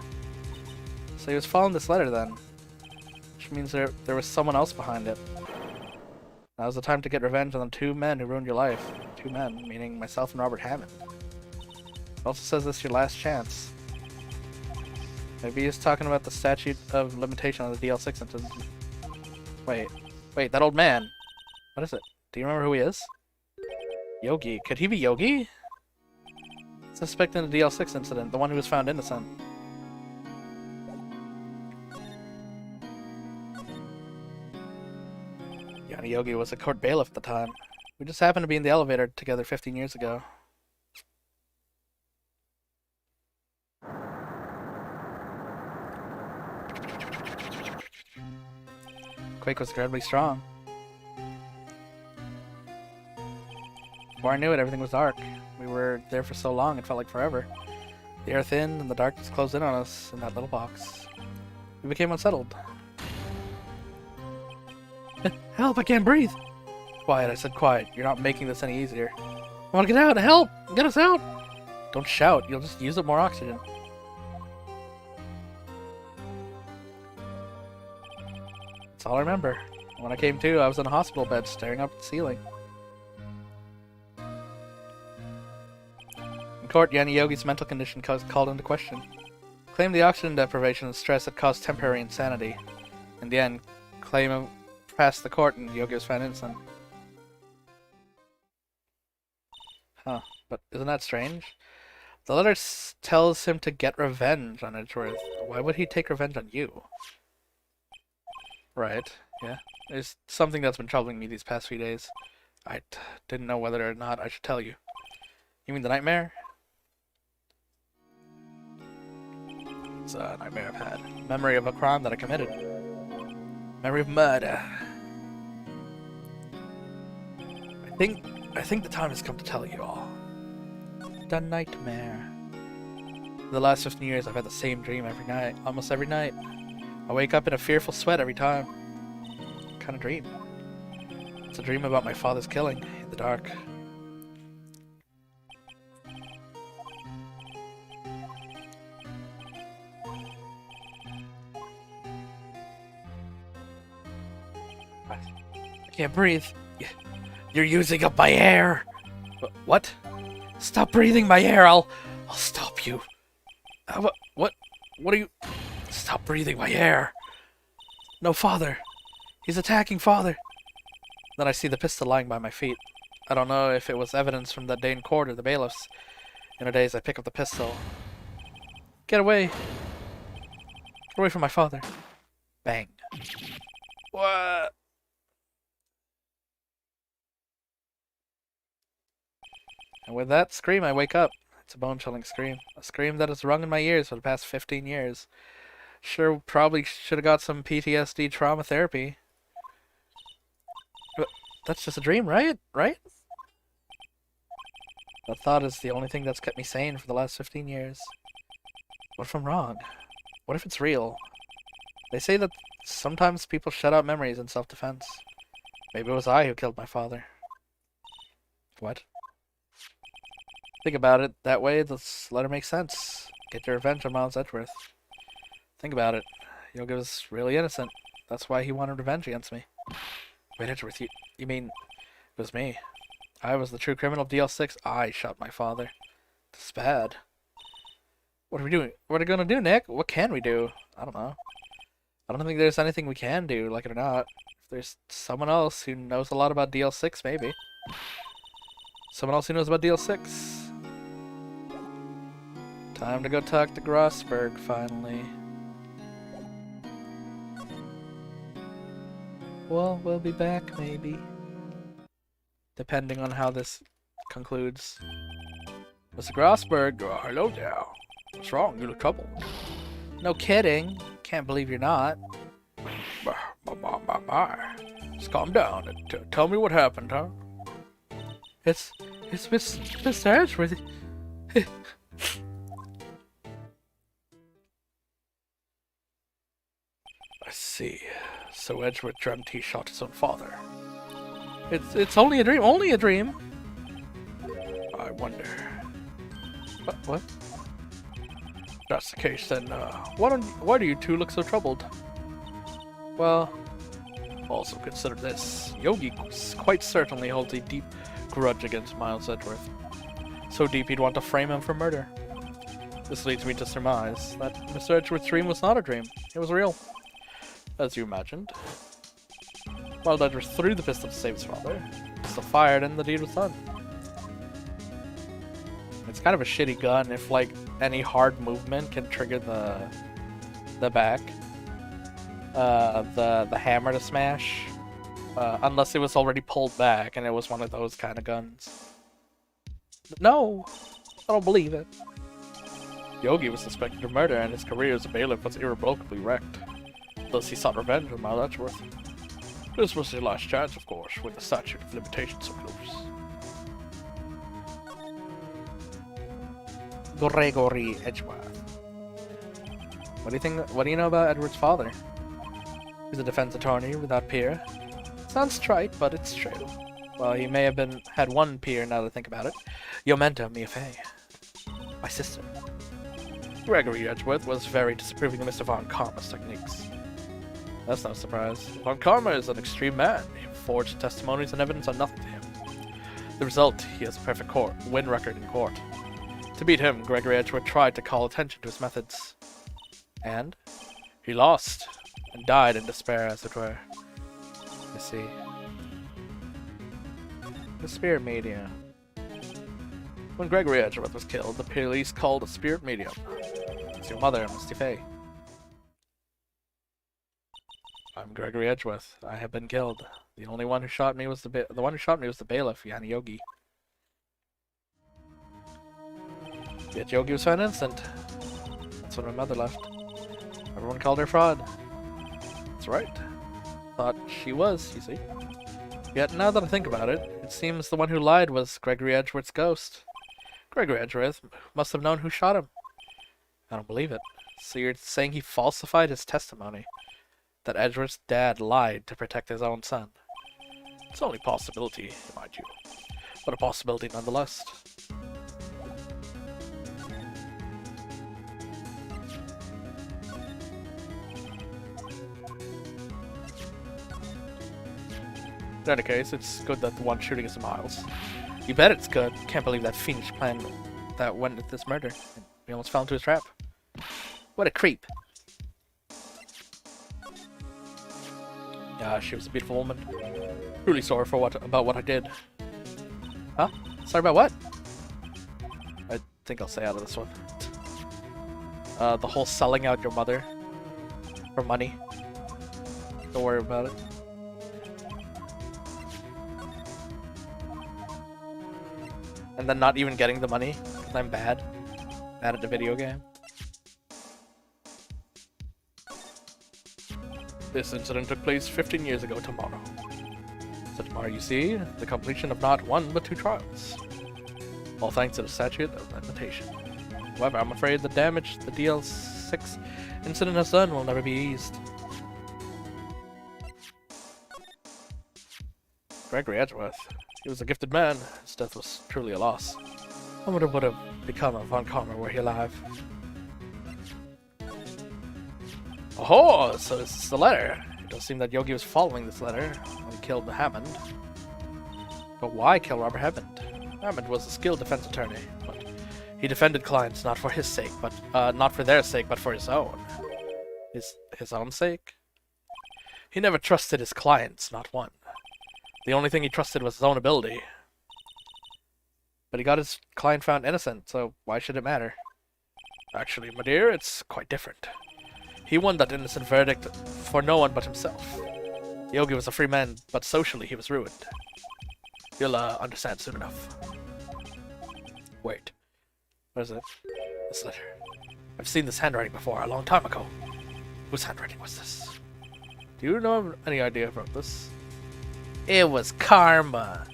So he was following this letter then. Which means there was someone else behind it. Now's the time to get revenge on the two men who ruined your life. Two men, meaning myself and Robert Hammond. It also says this is your last chance. Maybe he's talking about the statute of limitation on the DL6 incident. Wait, that old man. What is it? Do you remember who he is? Yogi. Could he be Yogi? Suspecting the DL6 incident, the one who was found innocent. Yanni Yogi was a court bailiff at the time. We just happened to be in the elevator together 15 years ago. Quake was incredibly strong. Before I knew it, everything was dark. We were there for so long, it felt like forever. The air thinned and the darkness closed in on us in that little box. We became unsettled. Help, I can't breathe! Quiet, I said quiet. You're not making this any easier. I want to get out! Help! Get us out! Don't shout, you'll just use up more oxygen. That's all I remember. When I came to, I was in a hospital bed, staring up at the ceiling. In court, Yanni Yogi's mental condition was called into question. Claimed the oxygen deprivation and stress had caused temporary insanity. In the end, claim passed the court and Yogi was found innocent. Huh, but isn't that strange? The letter tells him to get revenge on Edgeworth. Why would he take revenge on you? Right, yeah. There's something that's been troubling me these past few days. I didn't know whether or not I should tell you. You mean the nightmare? It's a nightmare I've had. Memory of a crime that I committed. Memory of murder. I think I think the time has come to tell you all. The nightmare. For the last 15 years, I've had the same dream every night, almost every night. I wake up in a fearful sweat every time. What kind of dream? It's a dream about my father's killing in the dark. I can't breathe. You're using up my air. What? Stop breathing my air. I'll stop you. What are you? Stop breathing my air. No, father. He's attacking father. Then I see the pistol lying by my feet. I don't know if it was evidence from that day in court or the bailiffs. In a daze, I pick up the pistol. Get away. Get away from my father. Bang. What? And with that scream, I wake up. It's a bone-chilling scream. A scream that has rung in my ears for the past 15 years. Sure, probably should have got some PTSD trauma therapy. But that's just a dream, right? Right? That thought is the only thing that's kept me sane for the last 15 years. What if I'm wrong? What if it's real? They say that sometimes people shut out memories in self-defense. Maybe it was I who killed my father. What? Think about it that way, this letter makes sense. Get your revenge on Miles Edgeworth. Think about it. Yogi was really innocent. That's why he wanted revenge against me. Wait, Edgeworth, you mean it was me? I was the true criminal of DL6. I shot my father. This is bad. What are we doing? What are we gonna do, Nick? What can we do? I don't know. I don't think there's anything we can do, like it or not. If there's someone else who knows a lot about DL6, maybe. Someone else who knows about DL6. Time to go talk to Grossberg, finally. Well, we'll be back, maybe. Depending on how this concludes. Mr. Grossberg, hello there. What's wrong? You look troubled. No kidding. Can't believe you're not. Just calm down and tell me what happened, huh? It's Mr. Edgeworth. I see. So Edgeworth dreamt he shot his own father. It's only a dream. Only a dream. I wonder. What? If that's the case, then why do you two look so troubled? Well, also consider this. Yogi quite certainly holds a deep grudge against Miles Edgeworth. So deep he'd want to frame him for murder. This leads me to surmise that Mr. Edgeworth's dream was not a dream. It was real. As you imagined. Miles Edgeworth threw the pistol to save his father. The pistol fired and the deed was done. It's kind of a shitty gun if, like, any hard movement can trigger the back. The hammer to smash. Unless it was already pulled back and it was one of those kind of guns. No! I don't believe it. Yogi was suspected of murder and his career as a bailiff was irrevocably wrecked. Thus he sought revenge on Miles Edgeworth. This was his last chance, of course, with the statute of limitations so close. Gregory Edgeworth. What do you think? What do you know about Edward's father? He's a defense attorney without peer. Sounds trite, but it's true. Well, he may have had one peer now that I think about it. Yomenta Miafei. My sister. Gregory Edgeworth was very disapproving of Mr. Von Karma's techniques. That's no surprise. Von Karma is an extreme man. He forged testimonies and evidence on nothing to him. The result, he has a perfect win record in court. To beat him, Gregory Edgeworth tried to call attention to his methods. And he lost, and died in despair, as it were. You see. The spirit medium. When Gregory Edgeworth was killed, the police called a spirit medium. It's your mother, Misty Faye. I'm Gregory Edgeworth. I have been killed. The only one who shot me was the bailiff, Yanni Yogi. Yet Yogi was found innocent. That's when my mother left. Everyone called her fraud. That's right. Thought she was, you see. Yet now that I think about it, it seems the one who lied was Gregory Edgeworth's ghost. Gregory Edgeworth must have known who shot him. I don't believe it. So you're saying he falsified his testimony? That Edgeworth's dad lied to protect his own son? It's only a possibility, mind you. But a possibility nonetheless. In any case, it's good that the one shooting is Miles. You bet it's good. Can't believe that fiendish plan that went with this murder. We almost fell into his trap. What a creep. Yeah, she was a beautiful woman. Truly sorry for about what I did. Huh? Sorry about what? I think I'll stay out of this one. The whole selling out your mother for money. Don't worry about it. And then not even getting the money because I'm bad at the video game. This incident took place 15 years ago tomorrow. So tomorrow, you see, the completion of not one but 2 trials. All thanks to the statute of limitation. However, I'm afraid the damage the DL6 incident has done will never be eased. Gregory Edgeworth. He was a gifted man. His death was truly a loss. I wonder what would have become of Von Karma were he alive. Oh, so this is the letter. It does seem that Yogi was following this letter when he killed Hammond. But why kill Robert Hammond? Hammond was a skilled defense attorney, but he defended clients not for his sake, but not for their sake, but for his own. His own sake? He never trusted his clients, not one. The only thing he trusted was his own ability. But he got his client found innocent, so why should it matter? Actually, my dear, it's quite different. He won that innocent verdict for no one but himself. Yogi was a free man, but socially he was ruined. You'll understand soon enough. Wait. What is it? This letter. I've seen this handwriting before, a long time ago. Whose handwriting was this? Do you know any idea about this? It was Karma.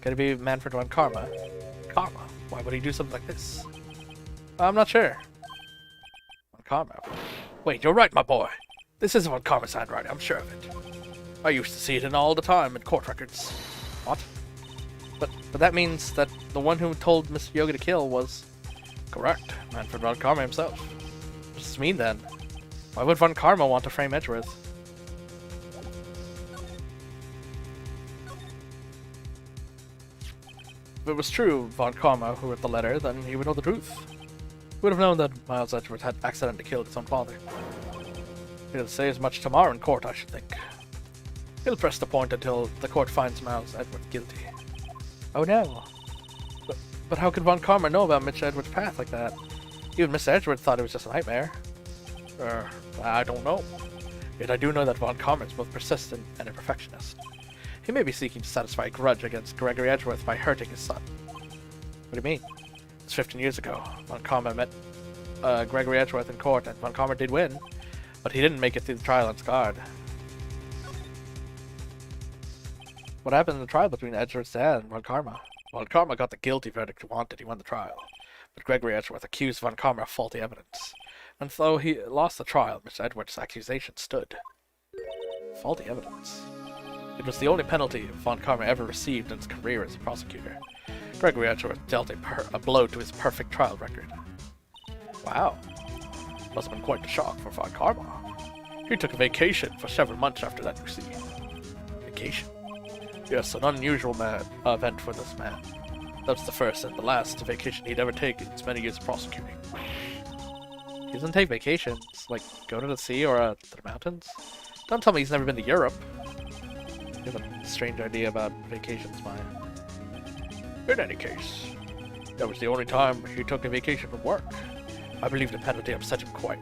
Could it be Manfred Von Karma? Karma? Why would he do something like this? I'm not sure. Von Karma. Wait, you're right, my boy. This is Von Karma's handwriting, I'm sure of it. I used to see it in all the time in court records. What? But that means that the one who told Mr. Yogi to kill was... Correct. Manfred Von Karma himself. What does this mean then? Why would Von Karma want to frame Edgeworth? If it was true, Von Karma, who wrote the letter, then he would know the truth. He would have known that Miles Edgeworth had accidentally killed his own father. He'll say as much tomorrow in court, I should think. He'll press the point until the court finds Miles Edgeworth guilty. Oh no. But how could Von Karma know about Mitch Edgeworth's path like that? Even Mr. Edgeworth thought it was just a nightmare. I don't know. Yet I do know that Von Karma is both persistent and a perfectionist. He may be seeking to satisfy a grudge against Gregory Edgeworth by hurting his son. What do you mean? It's 15 years ago. Von Karma met Gregory Edgeworth in court, and Von Karma did win, but he didn't make it through the trial unscarred. What happened in the trial between Edgeworth's dad and Von Karma? Von Karma got the guilty verdict he wanted. He won the trial, but Gregory Edgeworth accused Von Karma of faulty evidence. And though he lost the trial, Mr. Edgeworth's accusation stood. Faulty evidence. It was the only penalty Von Karma ever received in his career as a prosecutor. Gregory Edgeworth dealt a blow to his perfect trial record. Wow. Must have been quite the shock for Von Karma. He took a vacation for several months after that, you see. Vacation? Yes, an unusual event for this man. That's the first and the last vacation he'd ever taken in his many years of prosecuting. He doesn't take vacations, like go to the sea or to the mountains. Don't tell me he's never been to Europe. You have a strange idea about vacations, Maya. In any case, that was the only time he took a vacation from work. I believe the penalty upset him quite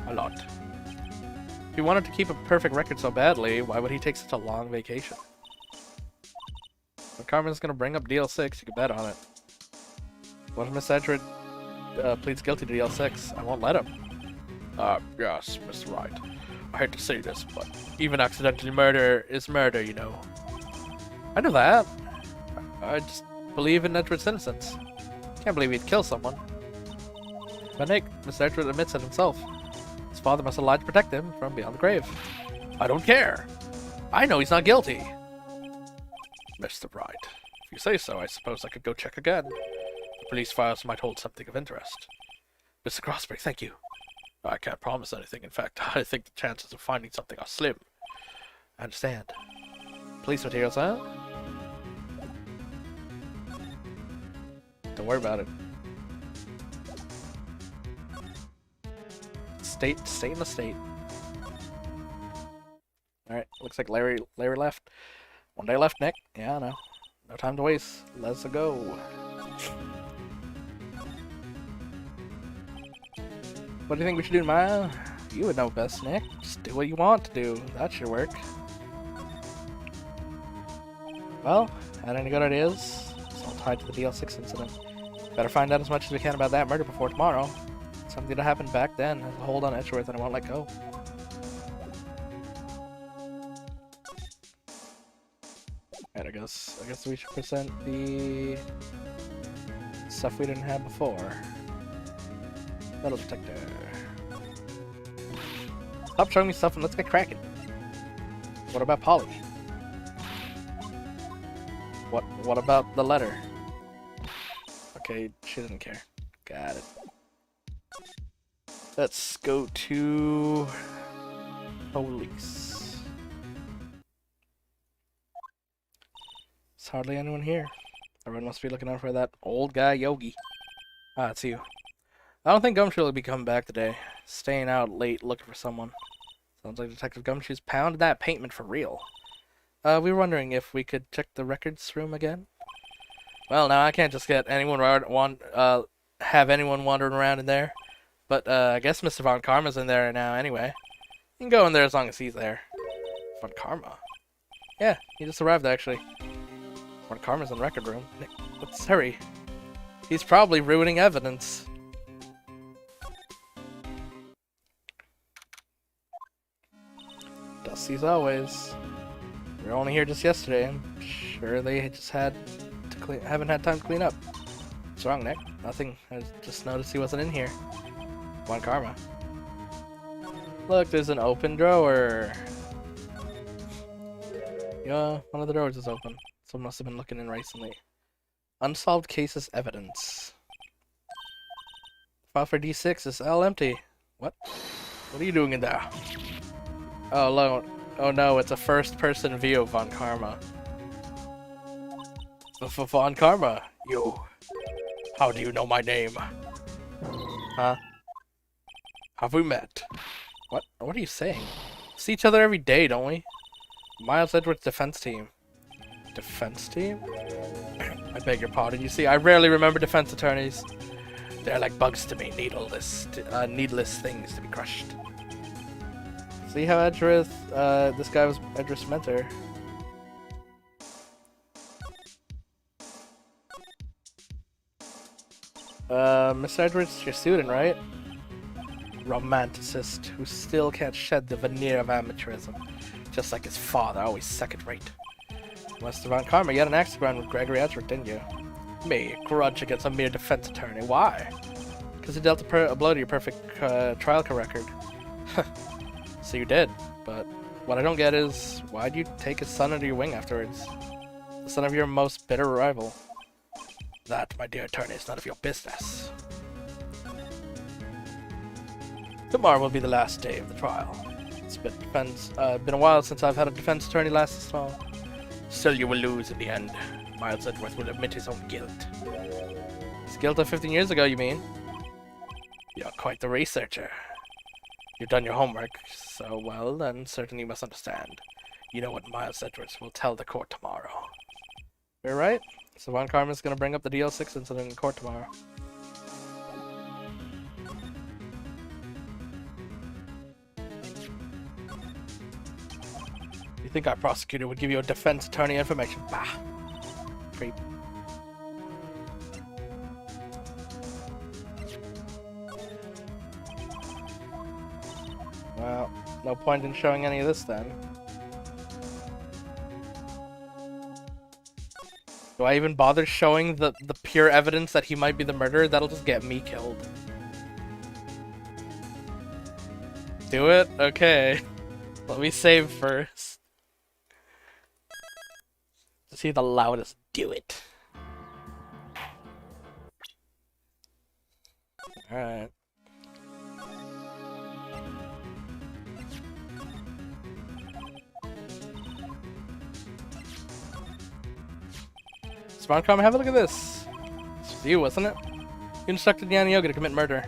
a lot. If he wanted to keep a perfect record so badly, why would he take such a long vacation? When Carmen's gonna bring up DL6, you can bet on it. What if Miss Edgeworth pleads guilty to DL6? I won't let him. Yes, Mr. Wright. I hate to say this, but even accidental murder is murder, you know. I know that. I just believe in Edward's innocence. Can't believe he'd kill someone. But Nick, Mr. Edward admits it himself. His father must have lied to protect him from beyond the grave. I don't care. I know he's not guilty. Mr. Wright, if you say so, I suppose I could go check again. The police files might hold something of interest. Mr. Crossbury, thank you. I can't promise anything. In fact, I think the chances of finding something are slim. I understand. Police materials, huh? Don't worry about it. Stay in the state. Alright, looks like Larry left. One day left, Nick. Yeah, I know. No time to waste. Let's go. What do you think we should do, Maya? You would know best, Nick. Just do what you want to do. That should work. Well, had any good ideas? It's all tied to the DL6 incident. Better find out as much as we can about that murder before tomorrow. Something that happened back then has a hold on Edgeworth and I won't let go. Alright, I guess we should present the stuff we didn't have before. Metal detector. Stop showing me stuff and let's get cracking. What about Polly? What about the letter? Okay, she doesn't care. Got it. Let's go to police. There's hardly anyone here. Everyone must be looking out for that old guy Yogi. Ah, it's you. I don't think Gumshoe will be coming back today. Staying out late looking for someone. Sounds like Detective Gumshoe's pounded that pavement for real. We were wondering if we could check the records room again. Well, now I can't just get anyone have anyone wandering around in there. But I guess Mr. Von Karma's in there now anyway. You can go in there as long as he's there. Von Karma? Yeah, he just arrived actually. Von Karma's in the record room. Nick, let's hurry. He's probably ruining evidence. Dusty as always. We were only here just yesterday. I'm sure they just haven't had time to clean up. What's wrong, Nick? Nothing. I just noticed he wasn't in here. Von Karma. Look, there's an open drawer. Yeah, one of the drawers is open. Someone must have been looking in recently. Unsolved cases evidence. File for D6 is all empty. What? What are you doing in there? Oh, oh no, it's a first-person view of Von Karma. Von Karma, you. How do you know my name? Huh? Have we met? What? What are you saying? See each other every day, don't we? Miles Edwards' defense team. Defense team? I beg your pardon. You see, I rarely remember defense attorneys. They're like bugs to me, needless things to be crushed. See how Edgeworth, this guy was Edgeworth's mentor. Mr. Edwards, your student, right? Romanticist who still can't shed the veneer of amateurism. Just like his father, always second-rate. Mr. Von Karma, you had an axe to grind with Gregory Edgeworth, didn't you? Me, grudge against a mere defense attorney. Why? Because he dealt a blow to your perfect trial record. So you did, but what I don't get is, why'd you take his son under your wing afterwards? The son of your most bitter rival. That, my dear attorney, is none of your business. Tomorrow will be the last day of the trial. It's been a while since I've had a defense attorney last this long. Still, you will lose in the end. Miles Edgeworth will admit his own guilt. His guilt of 15 years ago, you mean? You're quite the researcher. You've done your homework, so well, then certainly you must understand. You know what Miles Edwards will tell the court tomorrow. You're right. So Von Karma's gonna bring up the DL6 incident in court tomorrow. You think our prosecutor would give you a defense attorney information? Bah. Creep. Well, no point in showing any of this then. Do I even bother showing the pure evidence that he might be the murderer? That'll just get me killed. Do it? Okay. Let me save first. Is he the loudest? Do it. Alright. Smartcom, have a look at this. It's you, wasn't it? You instructed Yanni Yogi to commit murder.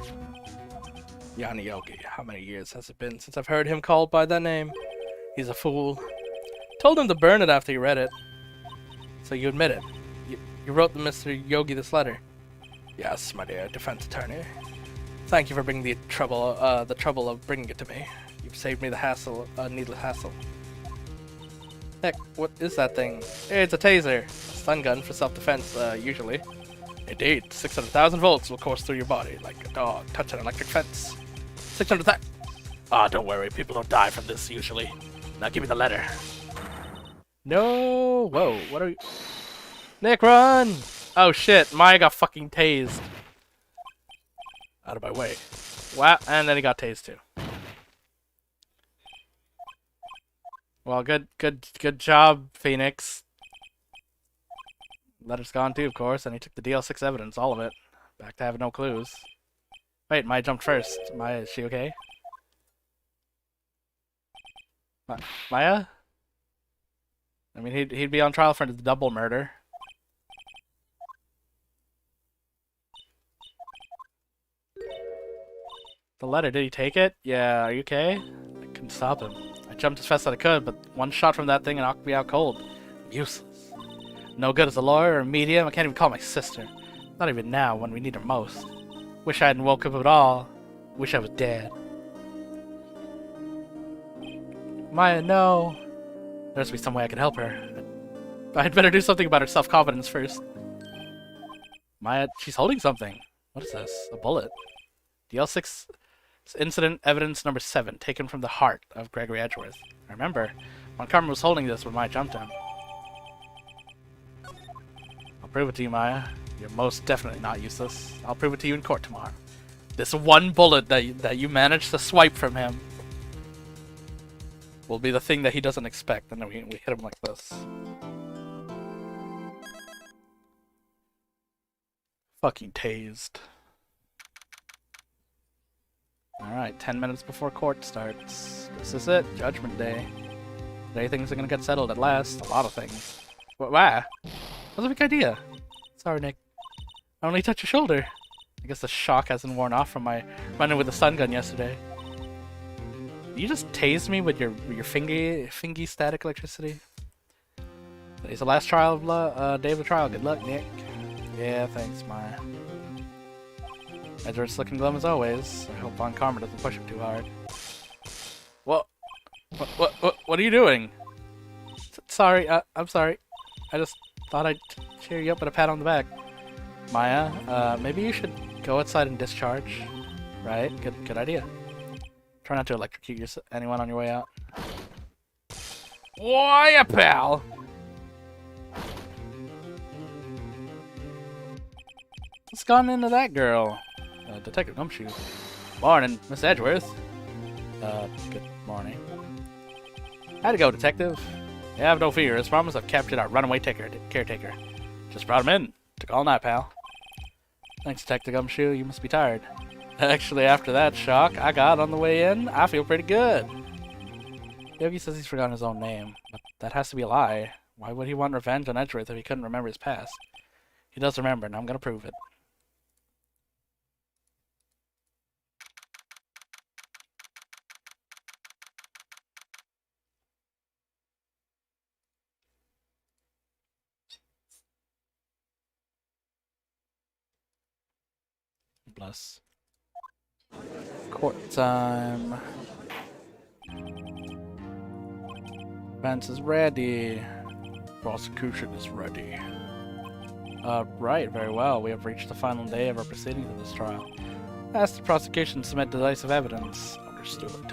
Yanni Yogi, how many years has it been since I've heard him called by that name? He's a fool. Told him to burn it after he read it. So you admit it. You wrote Mr. Yogi this letter. Yes, my dear defense attorney. Thank you for bringing the trouble of bringing it to me. You've saved me the hassle, needless hassle. Heck, what is that thing? It's a taser. A stun gun for self-defense, usually. Indeed, 600,000 volts will course through your body like a dog touching an electric fence. 600,000. Ah, don't worry, people don't die from this usually. Now give me the letter. No! Whoa, what are you... Nick, run! Oh shit, Maya got fucking tased. Out of my way. Wow, and then he got tased too. Well, good job, Phoenix. Letter's gone too, of course, and he took the DL6 evidence, all of it. Back to having no clues. Wait, Maya jumped first. Maya, is she okay? Maya? I mean, he'd be on trial for the double murder. The letter, did he take it? Yeah, are you okay? I couldn't stop him. I jumped as fast as I could, but one shot from that thing knocked me out cold. Useless. No good as a lawyer or medium. I can't even call my sister. Not even now, when we need her most. Wish I hadn't woke up at all. Wish I was dead. Maya, no. There has to be some way I can help her. I'd better do something about her self-confidence first. Maya, she's holding something. What is this? A bullet. DL6 incident evidence number 7, taken from the heart of Gregory Edgeworth. I remember, Montgomery was holding this when Maya jumped him. I'll prove it to you, Maya. You're most definitely not useless. I'll prove it to you in court tomorrow. This one bullet that you managed to swipe from him will be the thing that he doesn't expect, and then we hit him like this. Fucking tased. Alright, 10 minutes before court starts. This is it, Judgment Day. Today things are gonna get settled at last. A lot of things. Why? That's a big idea. Sorry, Nick. I only touched your shoulder. I guess the shock hasn't worn off from my running with the stun gun yesterday. You just tased me with your fingy static electricity. Today's the last trial of day of the trial. Good luck, Nick. Yeah, thanks, Maya. Edgeworth's looking glum as always. I hope Von Karma doesn't push him too hard. What are you doing? Sorry, I'm sorry. I just thought I'd cheer you up with a pat on the back. Maya, maybe you should go outside and discharge. Right? Good idea. Try not to electrocute anyone on your way out. Why, pal? What's gone into that girl? Detective Gumshoe. Morning, Miss Edgeworth. Good morning. How'd it go, Detective? Yeah, have no fear. As promised, I've captured our runaway caretaker. Just brought him in. Took all night, pal. Thanks, Detective Gumshoe. You must be tired. Actually, after that shock I got on the way in, I feel pretty good. Yogi says he's forgotten his own name, but that has to be a lie. Why would he want revenge on Edgeworth if he couldn't remember his past? He does remember, and I'm gonna prove it. Bless. Court time. Defense is ready. Prosecution is ready. Right, very well. We have reached the final day of our proceedings in this trial. Ask the prosecution to submit decisive evidence. Understood.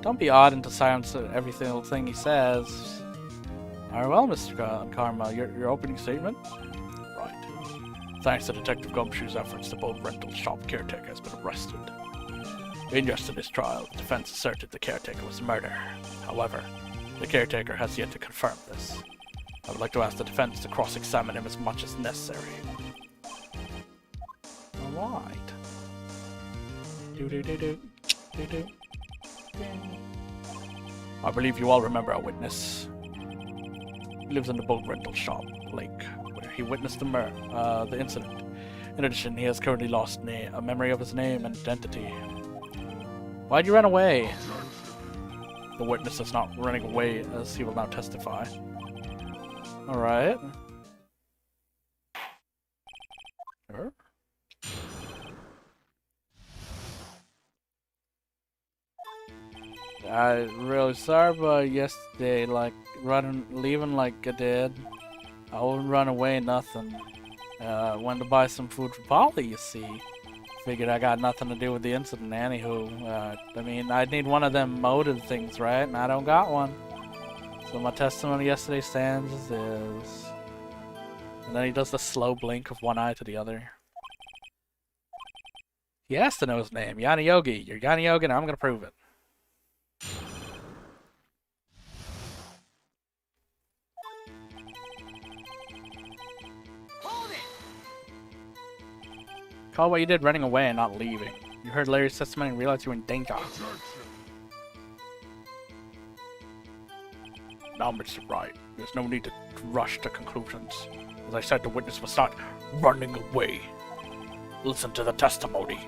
Don't be awed into silence at every single thing he says. Very well, Mr. Karma. Your opening statement? Right. Thanks to Detective Gumshoe's efforts, the boat rental shop caretaker has been arrested. In yesterday's trial, the defense asserted the caretaker was murder. However, the caretaker has yet to confirm this. I would like to ask the defense to cross-examine him as much as necessary. Alright. I believe you all remember our witness. He lives in the boat rental shop, Lake, where he witnessed the incident. In addition, he has currently lost a memory of his name and identity. Why'd you run away? The witness is not running away, as he will now testify. Alright. Sure. I'm really sorry, but yesterday, leaving like I did, I wouldn't run away, nothing. Went to buy some food for Polly, you see. Figured I got nothing to do with the incident, anywho. I mean, I need one of them motive things, right? And I don't got one. So my testimony yesterday stands as is. And then he does the slow blink of one eye to the other. He has to know his name. Yanni Yogi. You're Yanni Yogi, and I'm gonna prove it. Call what you did running away and not leaving. You heard Larry's testimony and realized you were in danger. Now, Mr. Wright, there's no need to rush to conclusions. As I said, the witness was not running away. Listen to the testimony.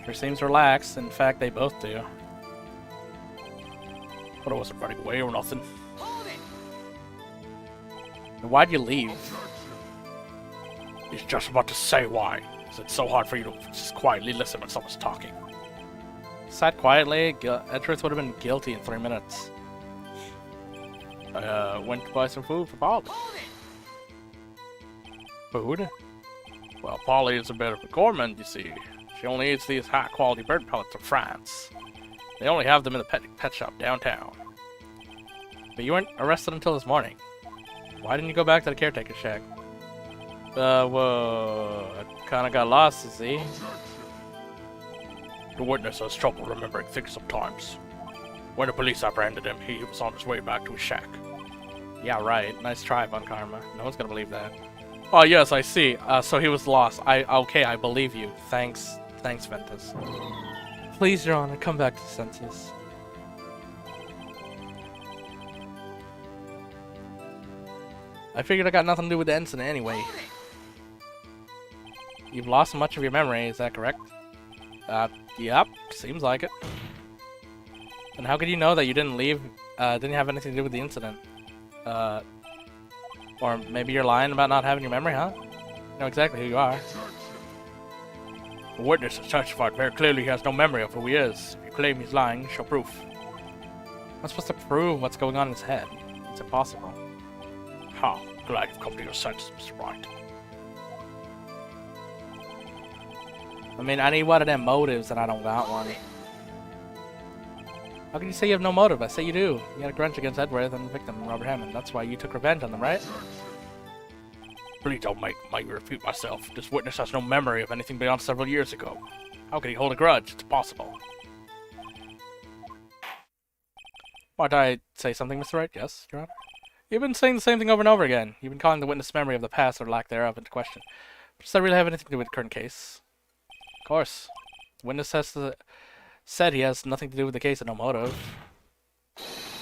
Sure seems relaxed. In fact, they both do. But I wasn't running away or nothing. Then why'd you leave? He's just about to say why. Is it so hard for you to just quietly listen when someone's talking? Sat quietly. Edgeworth would have been guilty in 3 minutes. Went to buy some food for Polly. Food? Well, Polly is a bit of a gourmand, you see. She only eats these high-quality bird pellets from France. They only have them in the pet shop downtown. But you weren't arrested until this morning. Why didn't you go back to the caretaker shack? Well, I kinda got lost, you see. The witness has trouble remembering things sometimes. When the police apprehended him, he was on his way back to his shack. Yeah, right. Nice try, Von Karma. No one's gonna believe that. Oh, yes, I see. So he was lost. Okay, I believe you. Thanks, Ventus. Please, Your Honor, come back to senses. I figured I got nothing to do with the incident anyway. You've lost much of your memory, is that correct? Yep, seems like it. And how could you know that you didn't leave, didn't have anything to do with the incident? Or maybe you're lying about not having your memory, huh? You know exactly who you are. The witness has testified very clearly he has no memory of who he is. If you claim he's lying, show proof. I'm supposed to prove what's going on in his head. It's impossible. Ha, glad you've come to your senses, Mr. Wright. I mean, I need one of them motives and I don't got one. How can you say you have no motive? I say you do. You had a grudge against Edgeworth and the victim, Robert Hammond. That's why you took revenge on them, right? Please don't make me repeat myself. This witness has no memory of anything beyond several years ago. How could he hold a grudge? It's impossible. Might I say something, Mr. Wright? Yes, Your Honor? You've been saying the same thing over and over again. You've been calling the witness' memory of the past or lack thereof into question. But does that really have anything to do with the current case? Of course. The witness said he has nothing to do with the case and no motive.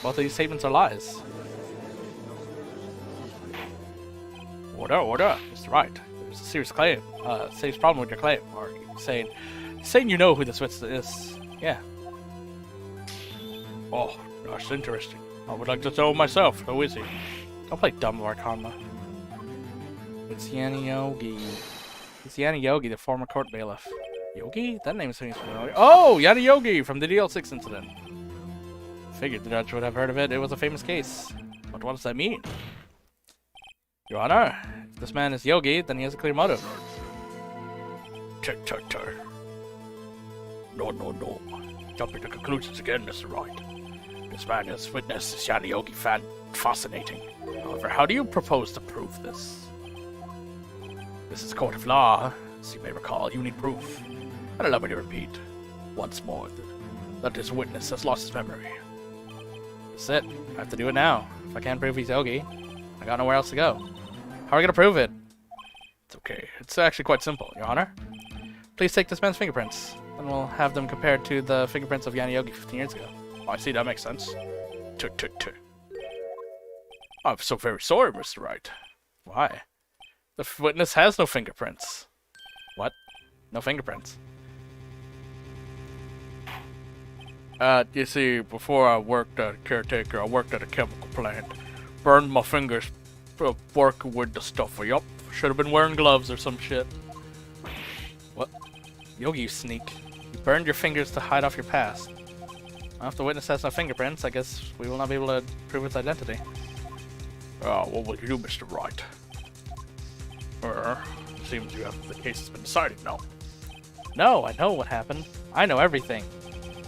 Both of these statements are lies. Order, Mr. Wright. There's a serious claim, serious problem with your claim. Or saying you know who this witness is. Yeah. Oh, that's interesting. I would like to know myself. Who is he? Don't play dumb, Lord Hanma. It's Yanni Yogi. It's Yanni Yogi, the former court bailiff. Yogi? That name seems familiar. Oh, Yanni Yogi from the DL6 incident. Figured the judge would have heard of it. It was a famous case. But what does that mean? Your Honor, if this man is Yogi, then he has a clear motive. No. Jumping to conclusions again, Mr. Wright. This man has witnessed this Yana Yogi fan fascinating. However, how do you propose to prove this? This is a court of law. As you may recall, you need proof. And allow me to repeat once more that this witness has lost his memory. That's it. I have to do it now. If I can't prove he's Yogi, I got nowhere else to go. How are we gonna prove it? It's okay. It's actually quite simple, Your Honor. Please take this man's fingerprints, and we'll have them compared to the fingerprints of Yana Yogi 15 years ago. Oh, I see, that makes sense. I'm so very sorry, Mr. Wright. Why? The witness has no fingerprints. What? No fingerprints. You see, before I worked at a caretaker, I worked at a chemical plant. Burned my fingers working with the stuff. Yup, should have been wearing gloves or some shit. What? Yogi, you sneak. You burned your fingers to hide off your past. Well, if the witness has no fingerprints, I guess we will not be able to prove its identity. What will you do, Mr. Wright? Seems you have the case has been decided, no? No, I know what happened. I know everything.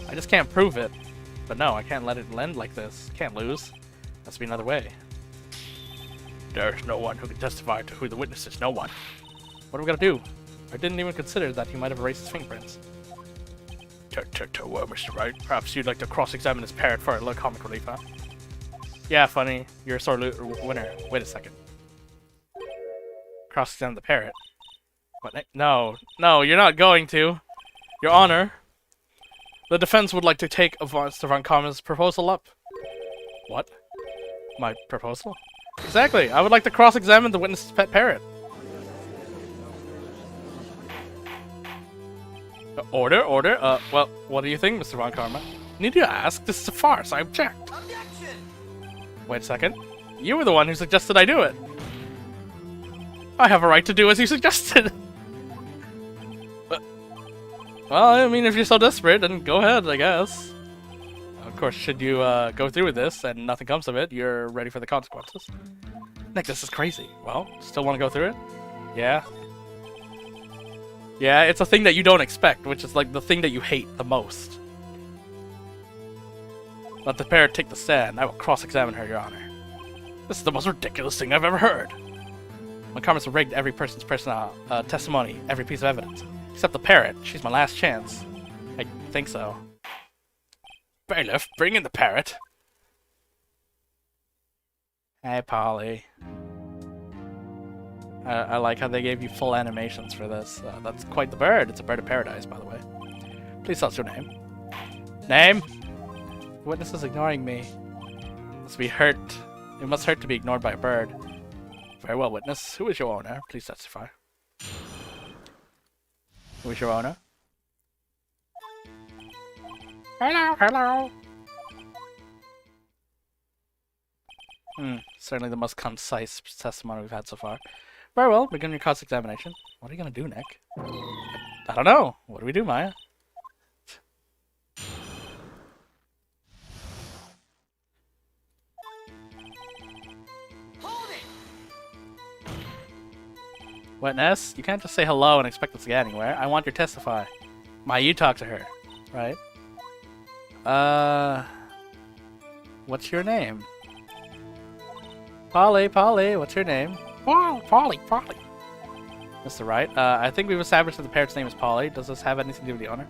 I just can't prove it. But no, I can't let it end like this. Can't lose. Must be another way. There's no one who can testify to who the witness is. No one. What are we gonna do? I didn't even consider that he might have erased his fingerprints. Well, Mr. Wright, perhaps you'd like to cross-examine this parrot for a little comic relief, huh? Yeah, funny. You're a sore winner. Wait a second. Cross-examine the parrot. What? No. No, you're not going to. Your Honor. The defense would like to take Mr. Von Karma's proposal up. What? My proposal? Exactly. I would like to cross-examine the witness's pet parrot. Order. Well, what do you think, Mr. Von Karma? Need you ask? This is a farce. I object. Objection! Wait a second. You were the one who suggested I do it. I have a right to do as you suggested. Well, I mean, if you're so desperate, then go ahead, I guess. Of course, should you go through with this and nothing comes of it, you're ready for the consequences. Nick, this is crazy. Well, still want to go through it? Yeah. Yeah, it's a thing that you don't expect, which is like the thing that you hate the most. Let the parrot take the stand. I will cross-examine her, Your Honor. This is the most ridiculous thing I've ever heard. When Karma's rigged every person's personal testimony, every piece of evidence. Except the parrot. She's my last chance. I think so. Bailiff, bring in the parrot. Hey, Polly. I like how they gave you full animations for this. That's quite the bird. It's a bird of paradise, by the way. Please tell us your name. Name? The witness is ignoring me. Must be hurt. It must hurt to be ignored by a bird. Very well, witness. Who is your owner? Please testify. Who is your owner? Hello. Certainly the most concise testimony we've had so far. Very well, begin your cross-examination. What are you gonna do, Nick? I don't know. What do we do, Maya? Hold it! Witness, you can't just say hello and expect us to get anywhere. I want you to testify. Maya, you talk to her, right? What's your name? Polly, what's your name? Polly. Mr. Wright, I think we've established that the parrot's name is Polly. Does this have anything to do with the owner?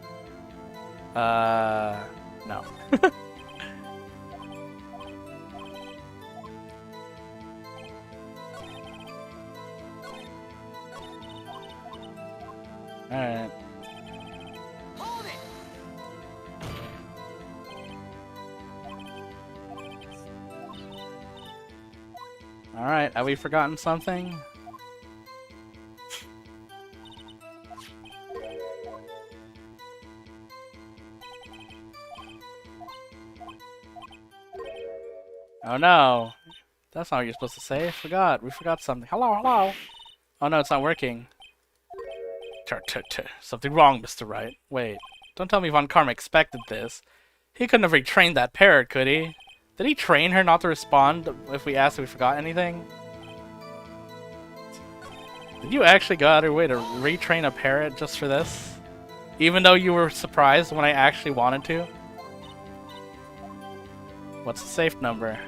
No. Alright. Hold it! Alright, have we forgotten something? Oh no! That's not what you're supposed to say. We forgot something. Hello! Oh no, it's not working. Something wrong, Mr. Wright. Wait, don't tell me Von Karma expected this. He couldn't have retrained that parrot, could he? Did he train her not to respond if we asked if we forgot anything? Did you actually go out of your way to retrain a parrot just for this? Even though you were surprised when I actually wanted to? What's the safe number?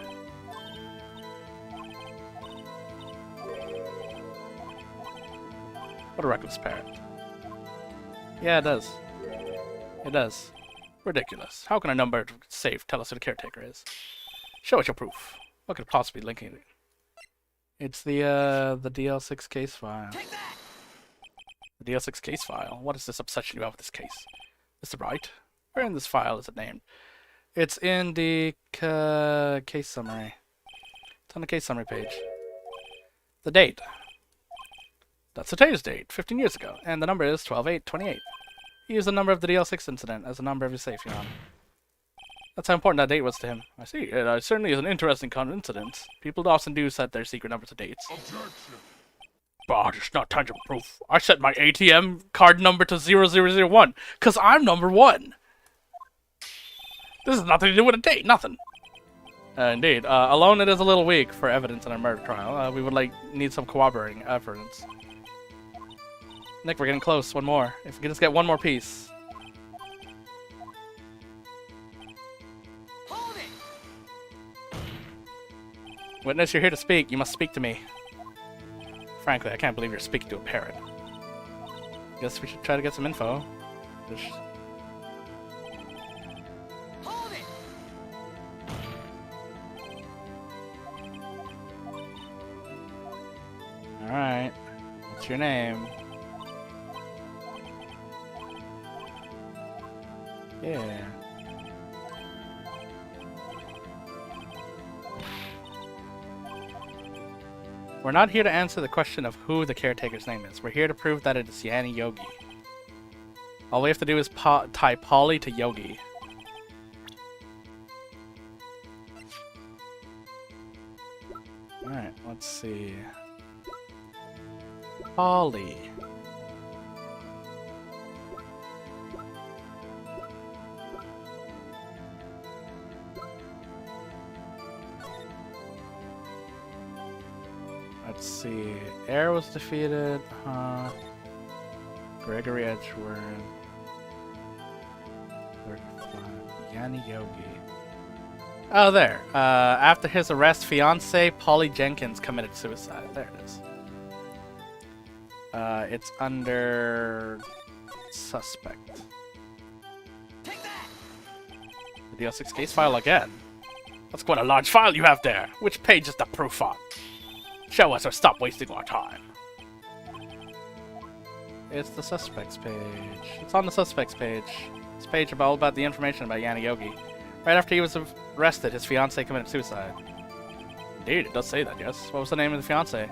What a reckless parrot. Yeah, it does. It does. Ridiculous. How can a number safe tell us who the caretaker is? Show us your proof. What could it possibly be linking it? It's the DL6 case file. Take that! The DL6 case file? What is this obsession you have with this case? Mr. Wright? Where in this file is it named? It's in the case summary. It's on the case summary page. The date. That's today's date, 15 years ago, and the number is 12/8/28. He used the number of the DL6 incident as the number of his safe, Your Honor. That's how important that date was to him. I see. It certainly is an interesting coincidence. People often do set their secret numbers to dates. Objection. But it's not tangible proof. I set my ATM card number to 0001, because I'm number 1. This has nothing to do with a date, nothing. Indeed. Alone it is a little weak for evidence in a murder trial. We would need some corroborating evidence. Nick, we're getting close. One more. If we can just get one more piece. Hold it! Witness, you're here to speak. You must speak to me. Frankly, I can't believe you're speaking to a parrot. Guess we should try to get some info. Hold it! Alright. What's your name? Yeah. We're not here to answer the question of who the caretaker's name is. We're here to prove that it is Yanni Yogi. All we have to do is tie Polly to Yogi. Alright, let's see. Polly. Let's see. Air was defeated. Gregory Edgeworth. Yanni Yogi. Oh, there. After his arrest, fiancée Polly Jenkins committed suicide. There it is. It's under suspect. Take that! The DL6 case file again. That's quite a large file you have there. Which page is the proof on? Show us or stop wasting our time. It's the suspects page. It's on the suspects page. This page is all about the information about Yanni Yogi. Right after he was arrested, his fiancée committed suicide. Indeed, it does say that, yes. What was the name of the fiancée?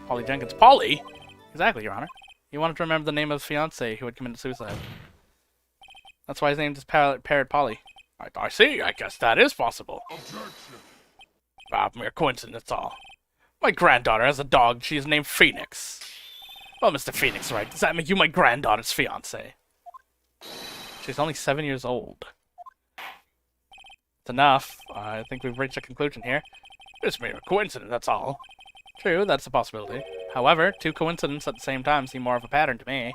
Polly Jenkins. Polly? Exactly, Your Honor. He wanted to remember the name of his fiancée who had committed suicide. That's why his name is Parrot Polly. I see. I guess that is possible. Objection. Mere coincidence, that's all. My granddaughter has a dog. She is named Phoenix. Well, Mr. Phoenix, right? Does that make you my granddaughter's fiancé? She's only 7 years old. It's enough. I think we've reached a conclusion here. It's mere coincidence, that's all. True, that's a possibility. However, two coincidences at the same time seem more of a pattern to me.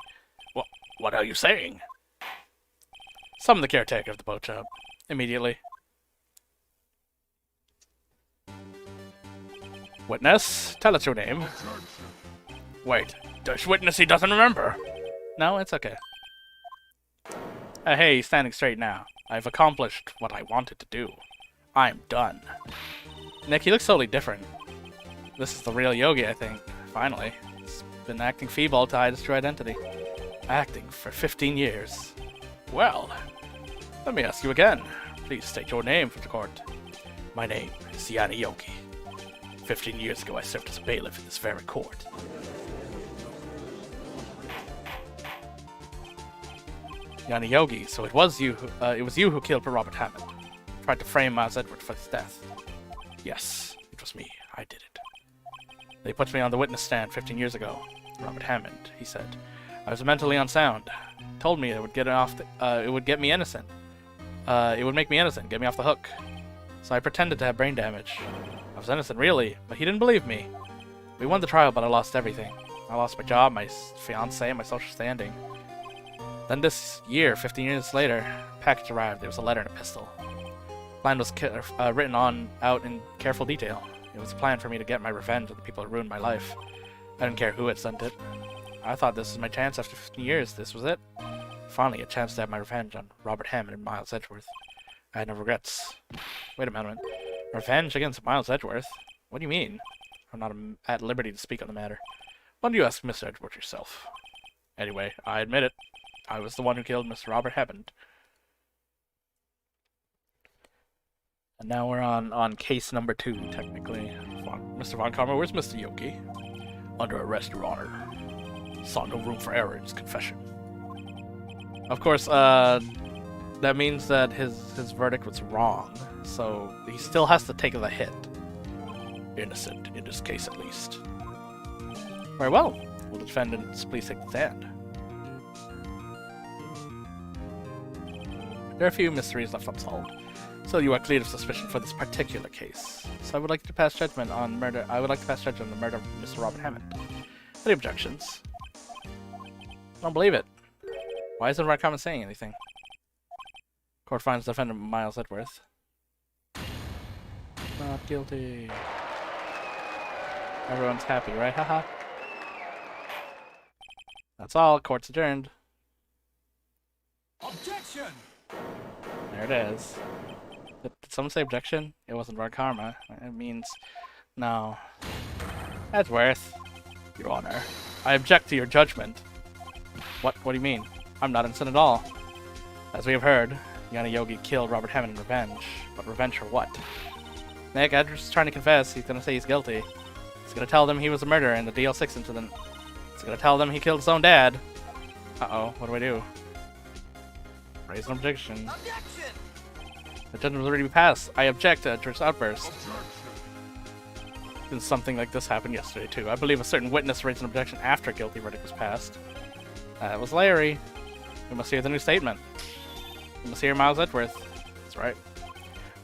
What are you saying? Summon the caretaker of the boat shop. Immediately. Witness, tell us your name. Wait, does witness he doesn't remember? No, it's okay. Hey, he's standing straight now. I've accomplished what I wanted to do. I'm done. Nick, he looks totally different. This is the real Yogi, I think. Finally. He's been acting feeble to hide his true identity. Acting for 15 years. Well, let me ask you again. Please state your name for the court. My name is Yanni Yogi. 15 years ago, I served as a bailiff in this very court. Yanni Yogi, so it was you who killed Robert Hammond. Tried to frame Miles Edward for his death. Yes, it was me. I did it. They put me on the witness stand 15 years ago. Robert Hammond, he said, I was mentally unsound. Told me it would get off. It would get me innocent. It would make me innocent, get me off the hook. So I pretended to have brain damage. I was innocent, really, but he didn't believe me. We won the trial, but I lost everything. I lost my job, my fiancé, my social standing. Then this year, 15 years later, a package arrived. There was a letter and a pistol. Plan was written out in careful detail. It was a plan for me to get my revenge on the people who ruined my life. I didn't care who had sent it. I thought this was my chance after 15 years. This was it. Finally, a chance to have my revenge on Robert Hammond and Miles Edgeworth. I had no regrets. Wait a minute. Revenge against Miles Edgeworth? What do you mean? I'm not at liberty to speak on the matter. Why don't you ask Mr. Edgeworth yourself? Anyway, I admit it. I was the one who killed Mr. Robert Hammond. And now we're on case number 2, technically. Mr. Von Karma, where's Mr. Yoki? Under arrest, Your Honor. Saw no room for error in his confession. Of course, that means that his verdict was wrong, so he still has to take the hit. Innocent, in this case at least. Very well. Will the defendants please take the stand? There are a few mysteries left unsolved, so you are cleared of suspicion for this particular case. So I would like to pass judgment on murder. I would like to pass judgment on the murder of Mr. Robert Hammond. Any objections? I don't believe it. Why isn't Wright Trilogy saying anything? Court finds defendant Miles Edgeworth not guilty. Everyone's happy, right? Haha. That's all. Court's adjourned. Objection! There it is. Did someone say objection? It wasn't Wright Karma. It means no. Edgeworth, Your Honor. I object to your judgment. What do you mean? I'm not innocent at all. As we have heard, Yana Yogi killed Robert Hammond in revenge. But revenge for what? Nick, Edgeworth is trying to confess. He's gonna say he's guilty. He's gonna tell them he was a murderer in the DL6 incident. He's gonna tell them he killed his own dad. Uh-oh, what do I do? Raise an objection. Objection! The judgment was already passed. I object to Edgeworth's outburst. And something like this happened yesterday, too. I believe a certain witness raised an objection after a guilty verdict was passed. That was Larry. We must hear the new statement. We must hear Miles Edgeworth. That's right.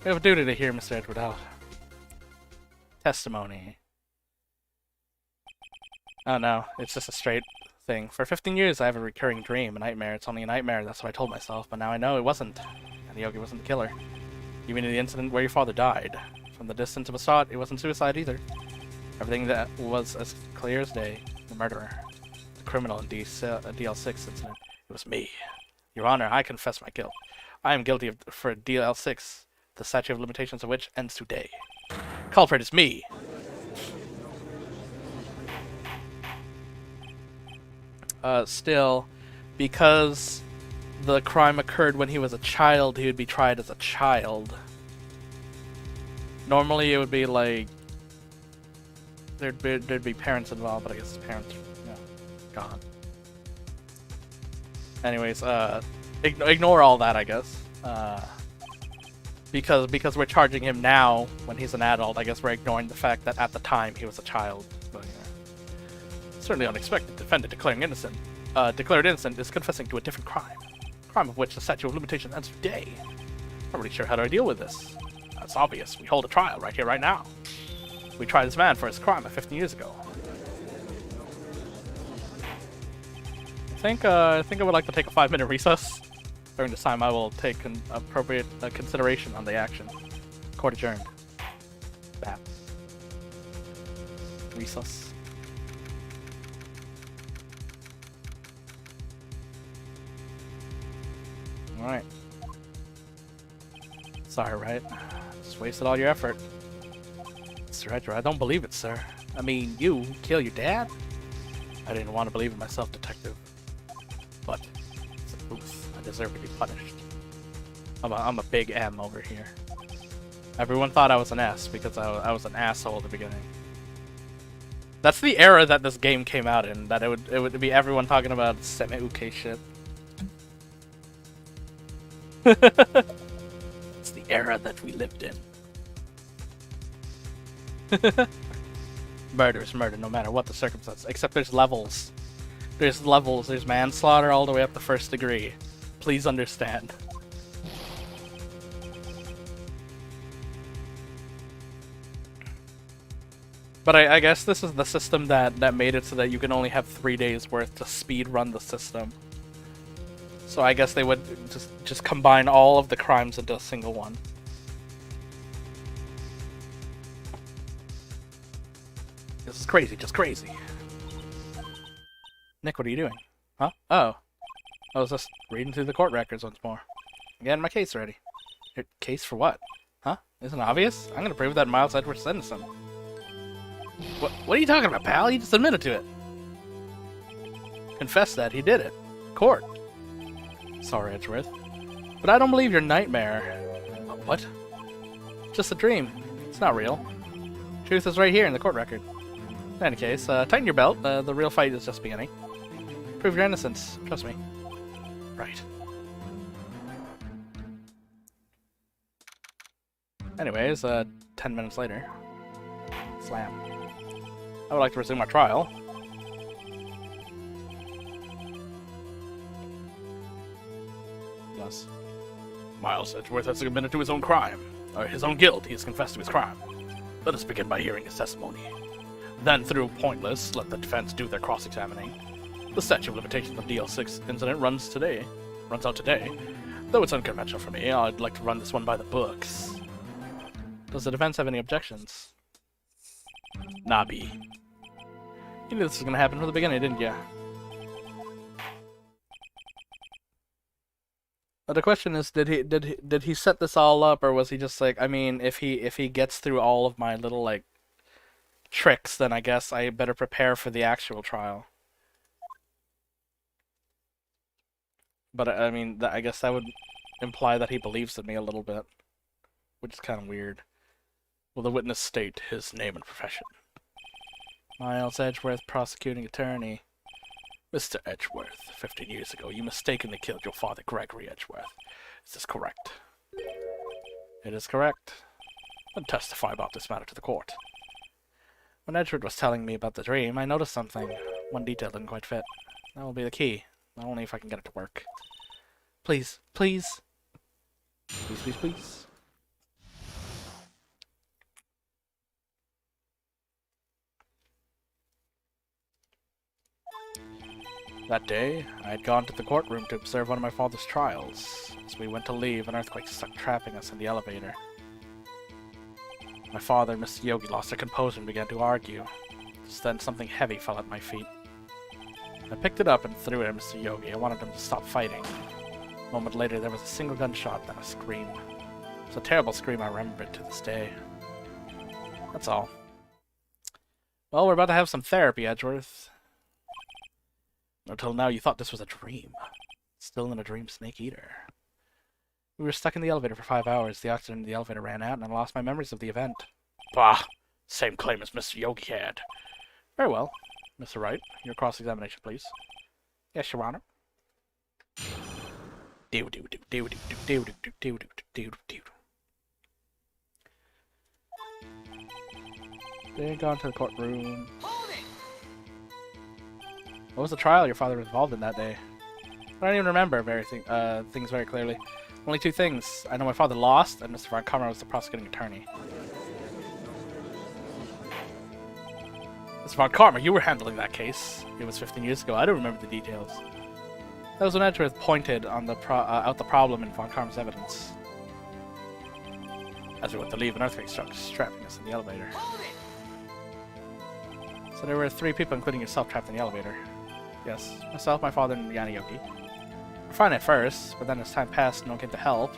We have a duty to hear Mr. Edgeworth out. Testimony. Oh no, it's just a straight thing. For 15 years I have a recurring dream, a nightmare. It's only a nightmare, that's what I told myself, but now I know it wasn't. And Yogi wasn't the killer. Even in the incident where your father died. From the distance it was thought, it wasn't suicide either. Everything that was as clear as day. The murderer. The criminal in DL6 incident. It was me. Your Honor, I confess my guilt. I am guilty for DL6, the statute of limitations of which ends today. Culprit is me. Still, because the crime occurred when he was a child, he would be tried as a child. Normally, it would be like there'd be parents involved, but I guess his parents, gone. Anyways, ignore all that, I guess. Because we're charging him now when he's an adult, I guess we're ignoring the fact that at the time he was a child. But, certainly unexpected. Defendant declared innocent is confessing to a different crime. Crime of which the statute of limitations ends today. Not really sure how do I deal with this. That's obvious. We hold a trial right here, right now. We tried this man for his crime of 15 years ago. I think I would like to take a 5-minute recess. During this time, I will take an appropriate consideration on the action. Court adjourned. Bat. Recess. Alright. Sorry, right? Just wasted all your effort. Mr. Edgeworth, I don't believe it, sir. I mean, you kill your dad? I didn't want to believe in myself, detective. But it's the truth. I deserve to be punished. I'm a big M over here. Everyone thought I was an S because I was an asshole at the beginning. That's the era that this game came out in. That it would be everyone talking about semi-uke shit. It's the era that we lived in. Murder is murder, no matter what the circumstance. Except there's levels. There's levels. There's manslaughter all the way up to 1st degree. Please understand. But I guess this is the system that made it so that you can only have 3 days worth to speed run the system. So I guess they would just combine all of the crimes into a single one. This is crazy, just crazy. Nick, what are you doing? Huh? Oh. I was just reading through the court records once more. I'm getting my case ready. Your case for what? Huh? Isn't it obvious? I'm gonna prove that Miles Edgeworth's innocent. What are you talking about, pal? You just admitted to it. Confessed that he did it. Court. Sorry, Edgeworth. But I don't believe your nightmare. What? Just a dream. It's not real. Truth is right here in the court record. In any case, tighten your belt. The real fight is just beginning. Prove your innocence. Trust me. Right. Anyways, 10 minutes later. Slam. I would like to resume my trial. Yes. Miles Edgeworth has admitted to his own crime. Or his own guilt. He has confessed to his crime. Let us begin by hearing his testimony. Then, through pointless, let the defense do their cross-examining. The statute of limitations of DL6 incident runs out today. Though it's unconventional for me, I'd like to run this one by the books. Does the defense have any objections? Nabi. You knew this was gonna happen from the beginning, didn't you? But the question is, did he set this all up, or was he just like, I mean, if he gets through all of my little like tricks, then I guess I better prepare for the actual trial. But I mean, I guess that would imply that he believes in me a little bit, which is kind of weird. Will the witness state his name and profession? Miles Edgeworth, prosecuting attorney. Mr. Edgeworth, 15 years ago, you mistakenly killed your father, Gregory Edgeworth. Is this correct? It is correct. Then testify about this matter to the court. When Edgeworth was telling me about the dream, I noticed something. One detail didn't quite fit. That will be the key. Not only if I can get it to work. Please, please. Please, please, please. That day, I had gone to the courtroom to observe one of my father's trials. As we went to leave, an earthquake stuck trapping us in the elevator. My father and Mr. Yogi lost their composure and began to argue. Just then, something heavy fell at my feet. I picked it up and threw it at Mr. Yogi. I wanted him to stop fighting. A moment later, there was a single gunshot, then a scream. It was a terrible scream. I remember it to this day. That's all. Well, we're about to have some therapy, Edgeworth. Until now, you thought this was a dream. Still in a dream, Snake Eater. We were stuck in the elevator for 5 hours. The oxygen in the elevator ran out, and I lost my memories of the event. Bah! Same claim as Mr. Yogi had. Very well. Mr. Wright, your cross-examination, please. Yes, Your Honor. They gone to the courtroom. What was the trial your father was involved in that day? I don't even remember things very clearly. Only two things. I know my father lost, and Mr. Von Karma was the prosecuting attorney. Mr. Von Karma, you were handling that case. It was 15 years ago. I don't remember the details. That was when Edgeworth pointed on the out the problem in Von Karma's evidence. As we went to leave, an earthquake struck, trapping us in the elevator. So there were 3 people, including yourself, trapped in the elevator. Yes, myself, my father, and Yana Yogi. We're fine at first, but then as time passed, no one came to help.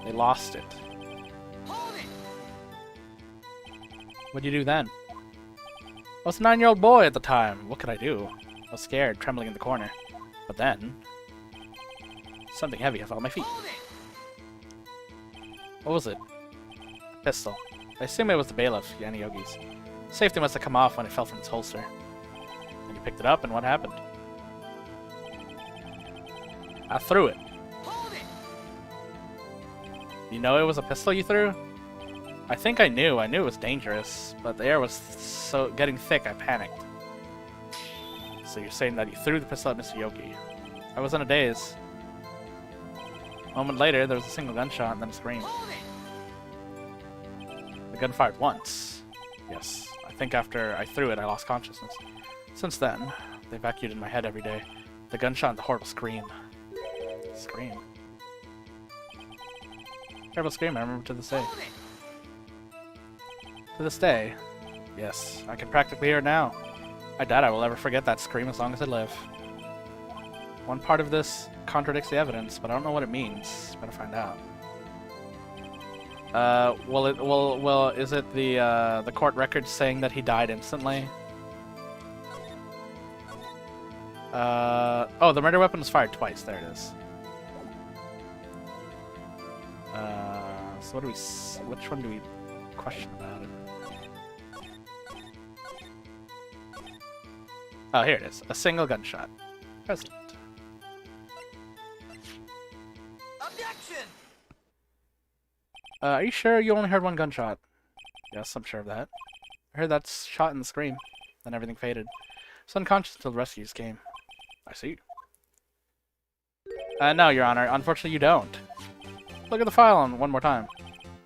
They lost it. What'd you do then? I was a 9-year-old boy at the time. What could I do? I was scared, trembling in the corner. But then, something heavy fell at my feet. What was it? A pistol. I assume it was the bailiff, Yana Yogi's. Safety must have come off when it fell from its holster. And you picked it up, and what happened? I threw it. You know it was a pistol you threw? I think I knew. I knew it was dangerous, but the air was so getting thick, I panicked. So you're saying that you threw the pistol at Mr. Yogi. I was in a daze. A moment later, there was a single gunshot and then a scream. The gun fired once. Yes, I think after I threw it, I lost consciousness. Since then, they vacuumed in my head every day. The gunshot and the horrible scream. Scream. Terrible scream, I remember to this day. To this day, Yes, I can practically hear it now. I doubt I will ever forget that scream as long as I live. One part of this contradicts the evidence, but I don't know what it means. Better find out. Is it the court record saying that he died instantly? Oh, the murder weapon was fired twice. There it is. So what do we? Which one do we question about it? Oh, here it is. A single gunshot. Present. Objection! Are you sure you only heard one gunshot? Yes, I'm sure of that. I heard that shot in the scream. Then everything faded. I was unconscious until the rescues came. I see. No, Your Honor. Unfortunately, you don't. Look at the file one more time.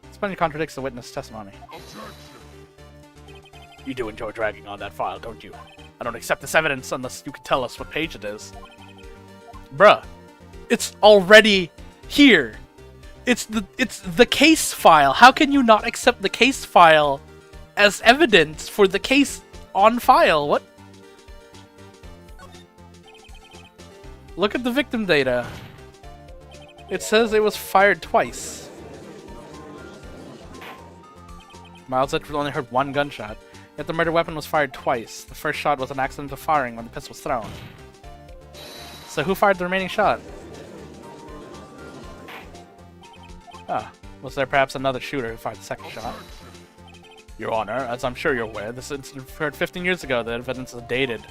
This plainly contradicts the witness' testimony. You do enjoy dragging on that file, don't you? I don't accept this evidence unless you can tell us what page it is. Bruh. It's already here. It's the case file. How can you not accept the case file as evidence for the case on file? What? Look at the victim data. It says it was fired twice. Miles had only heard one gunshot, yet the murder weapon was fired twice. The first shot was an accidental firing when the pistol was thrown. So who fired the remaining shot? Ah, was there perhaps another shooter who fired the second shot? Your Honor, as I'm sure you're aware, this incident occurred 15 years ago. The evidence is dated.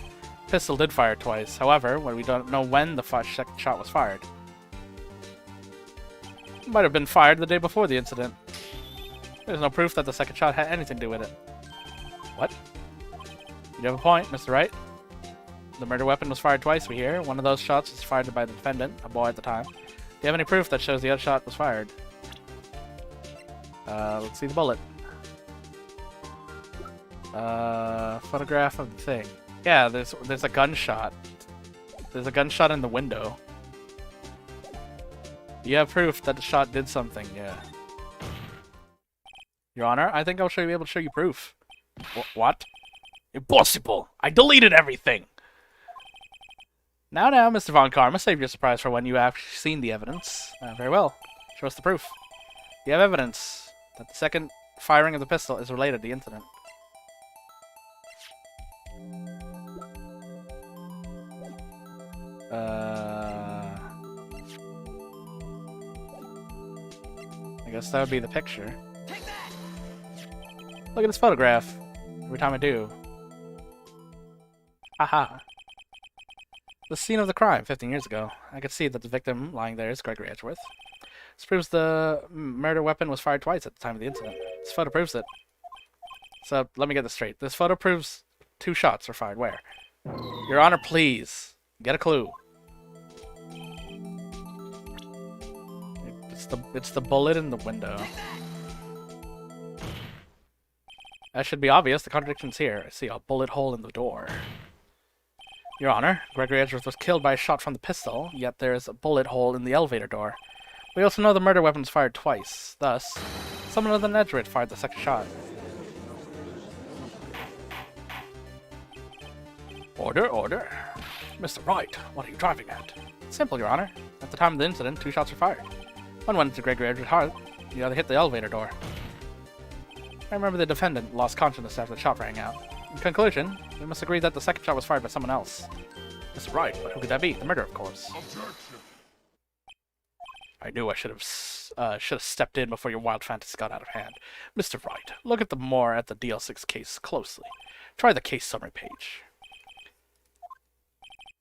Pistol did fire twice. However, we don't know when the second shot was fired. It might have been fired the day before the incident. There's no proof that the second shot had anything to do with it. What? You have a point, Mr. Wright. The murder weapon was fired twice, we hear. One of those shots was fired by the defendant, a boy at the time. Do you have any proof that shows the other shot was fired? Let's see the bullet. Photograph of the thing. Yeah, there's a gunshot. There's a gunshot in the window. You have proof that the shot did something, yeah. Your Honor, I think I'll be able to show you proof. What? Impossible! I deleted everything! Now, Mr. Von Karma, save your surprise for when you have seen the evidence. Very well. Show us the proof. You have evidence that the second firing of the pistol is related to the incident. I guess that would be the picture. Look at this photograph. Every time I do. Aha. The scene of the crime 15 years ago. I could see that the victim lying there is Gregory Edgeworth. This proves the murder weapon was fired twice at the time of the incident. This photo proves it. So, let me get this straight. This photo proves 2 shots were fired. Where? Your Honor, please. Get a clue. It's the bullet in the window. That should be obvious. The contradiction's here. I see a bullet hole in the door. Your Honor, Gregory Edgeworth was killed by a shot from the pistol, yet there is a bullet hole in the elevator door. We also know the murder weapon was fired twice. Thus, someone other than Edgeworth fired the second shot. Order, order. Mr. Wright, what are you driving at? Simple, Your Honor. At the time of the incident, 2 shots were fired. One went into Gregory Edgeworth's heart, the other hit the elevator door. I remember the defendant lost consciousness after the shot rang out. In conclusion, we must agree that the second shot was fired by someone else. Mr. Wright, but who could that be? The murderer, of course. I knew I should have stepped in before your wild fantasy got out of hand. Mr. Wright, look at the DL6 case closely. Try the case summary page.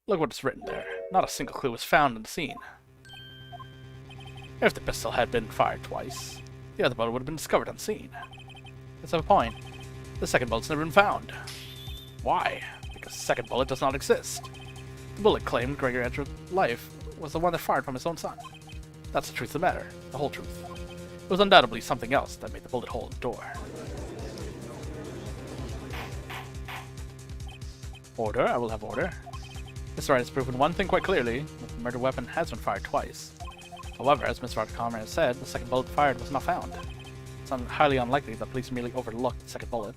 Look what's written there. Not a single clue was found in the scene. If the pistol had been fired twice, the other bullet would have been discovered on scene. That's a point. The second bullet's never been found. Why? Because the second bullet does not exist. The bullet claimed Gregory Edgeworth's life was the one that fired from his own son. That's the truth of the matter, the whole truth. It was undoubtedly something else that made the bullet hole in the door. Order, I will have order. Mr. Wright has proven one thing quite clearly, that the murder weapon has been fired twice. However, as Mr. Von has said, the second bullet fired was not found. It's highly unlikely that police merely overlooked the second bullet.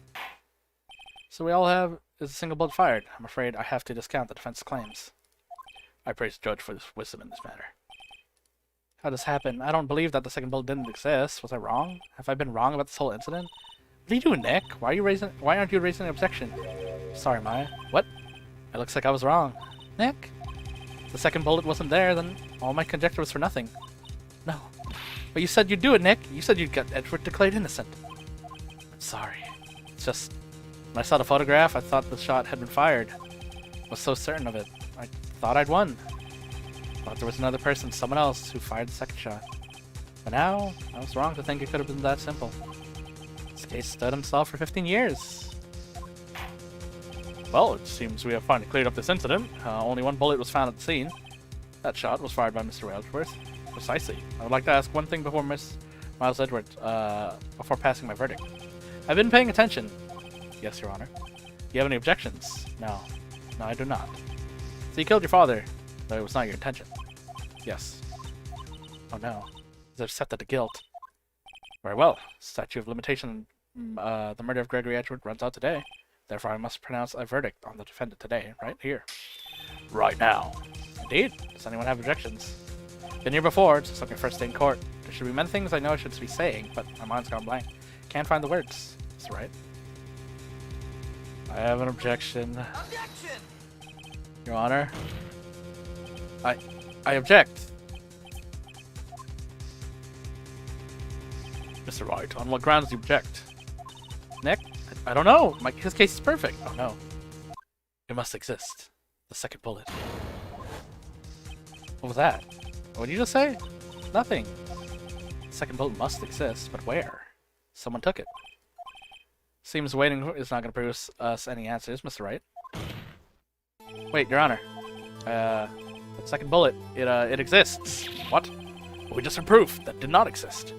So we all have is a single bullet fired. I'm afraid I have to discount the defense's claims. I praise the judge for his wisdom in this matter. How did this happen? I don't believe that the second bullet didn't exist. Was I wrong? Have I been wrong about this whole incident? What are you doing, Nick? Why aren't you raising an objection? Sorry, Maya. What? It looks like I was wrong. Nick? If the second bullet wasn't there, then all my conjecture was for nothing. No. But you said you'd do it, Nick. You said you'd get Edward declared innocent. I'm sorry. It's just, when I saw the photograph, I thought the shot had been fired. I was so certain of it. I thought I'd won. Thought there was another person, someone else, who fired the second shot. But now, I was wrong to think it could have been that simple. This case stood unsolved for 15 years. Well, it seems we have finally cleared up this incident. Only one bullet was found at the scene. That shot was fired by Mr. Wellsworth. Precisely. I would like to ask one thing before Miss Miles Edwards, before passing my verdict. I've been paying attention. Yes, Your Honor. Do you have any objections? No. No, I do not. So you killed your father, though it was not your intention. Yes. Oh no. They've set that to guilt. Very well. Statute of limitation, the murder of Gregory Edward runs out today. Therefore, I must pronounce a verdict on the defendant today, right here. Right now. Indeed. Does anyone have objections? Been here before, it's like my first day in court. There should be many things I know I should be saying, but my mind's gone blank. Can't find the words. That's right. I have an objection. Objection! Your Honor. I object. Mr. Wright, on what grounds do you object? Nick? I don't know. His case is perfect. Oh no. It must exist. The second bullet. What was that? What did you just say? Nothing. The second bullet must exist, but where? Someone took it. Seems waiting is not going to produce us any answers, Mr. Wright. Wait, Your Honor. The second bullet, it exists. What? We just have proof that did not exist.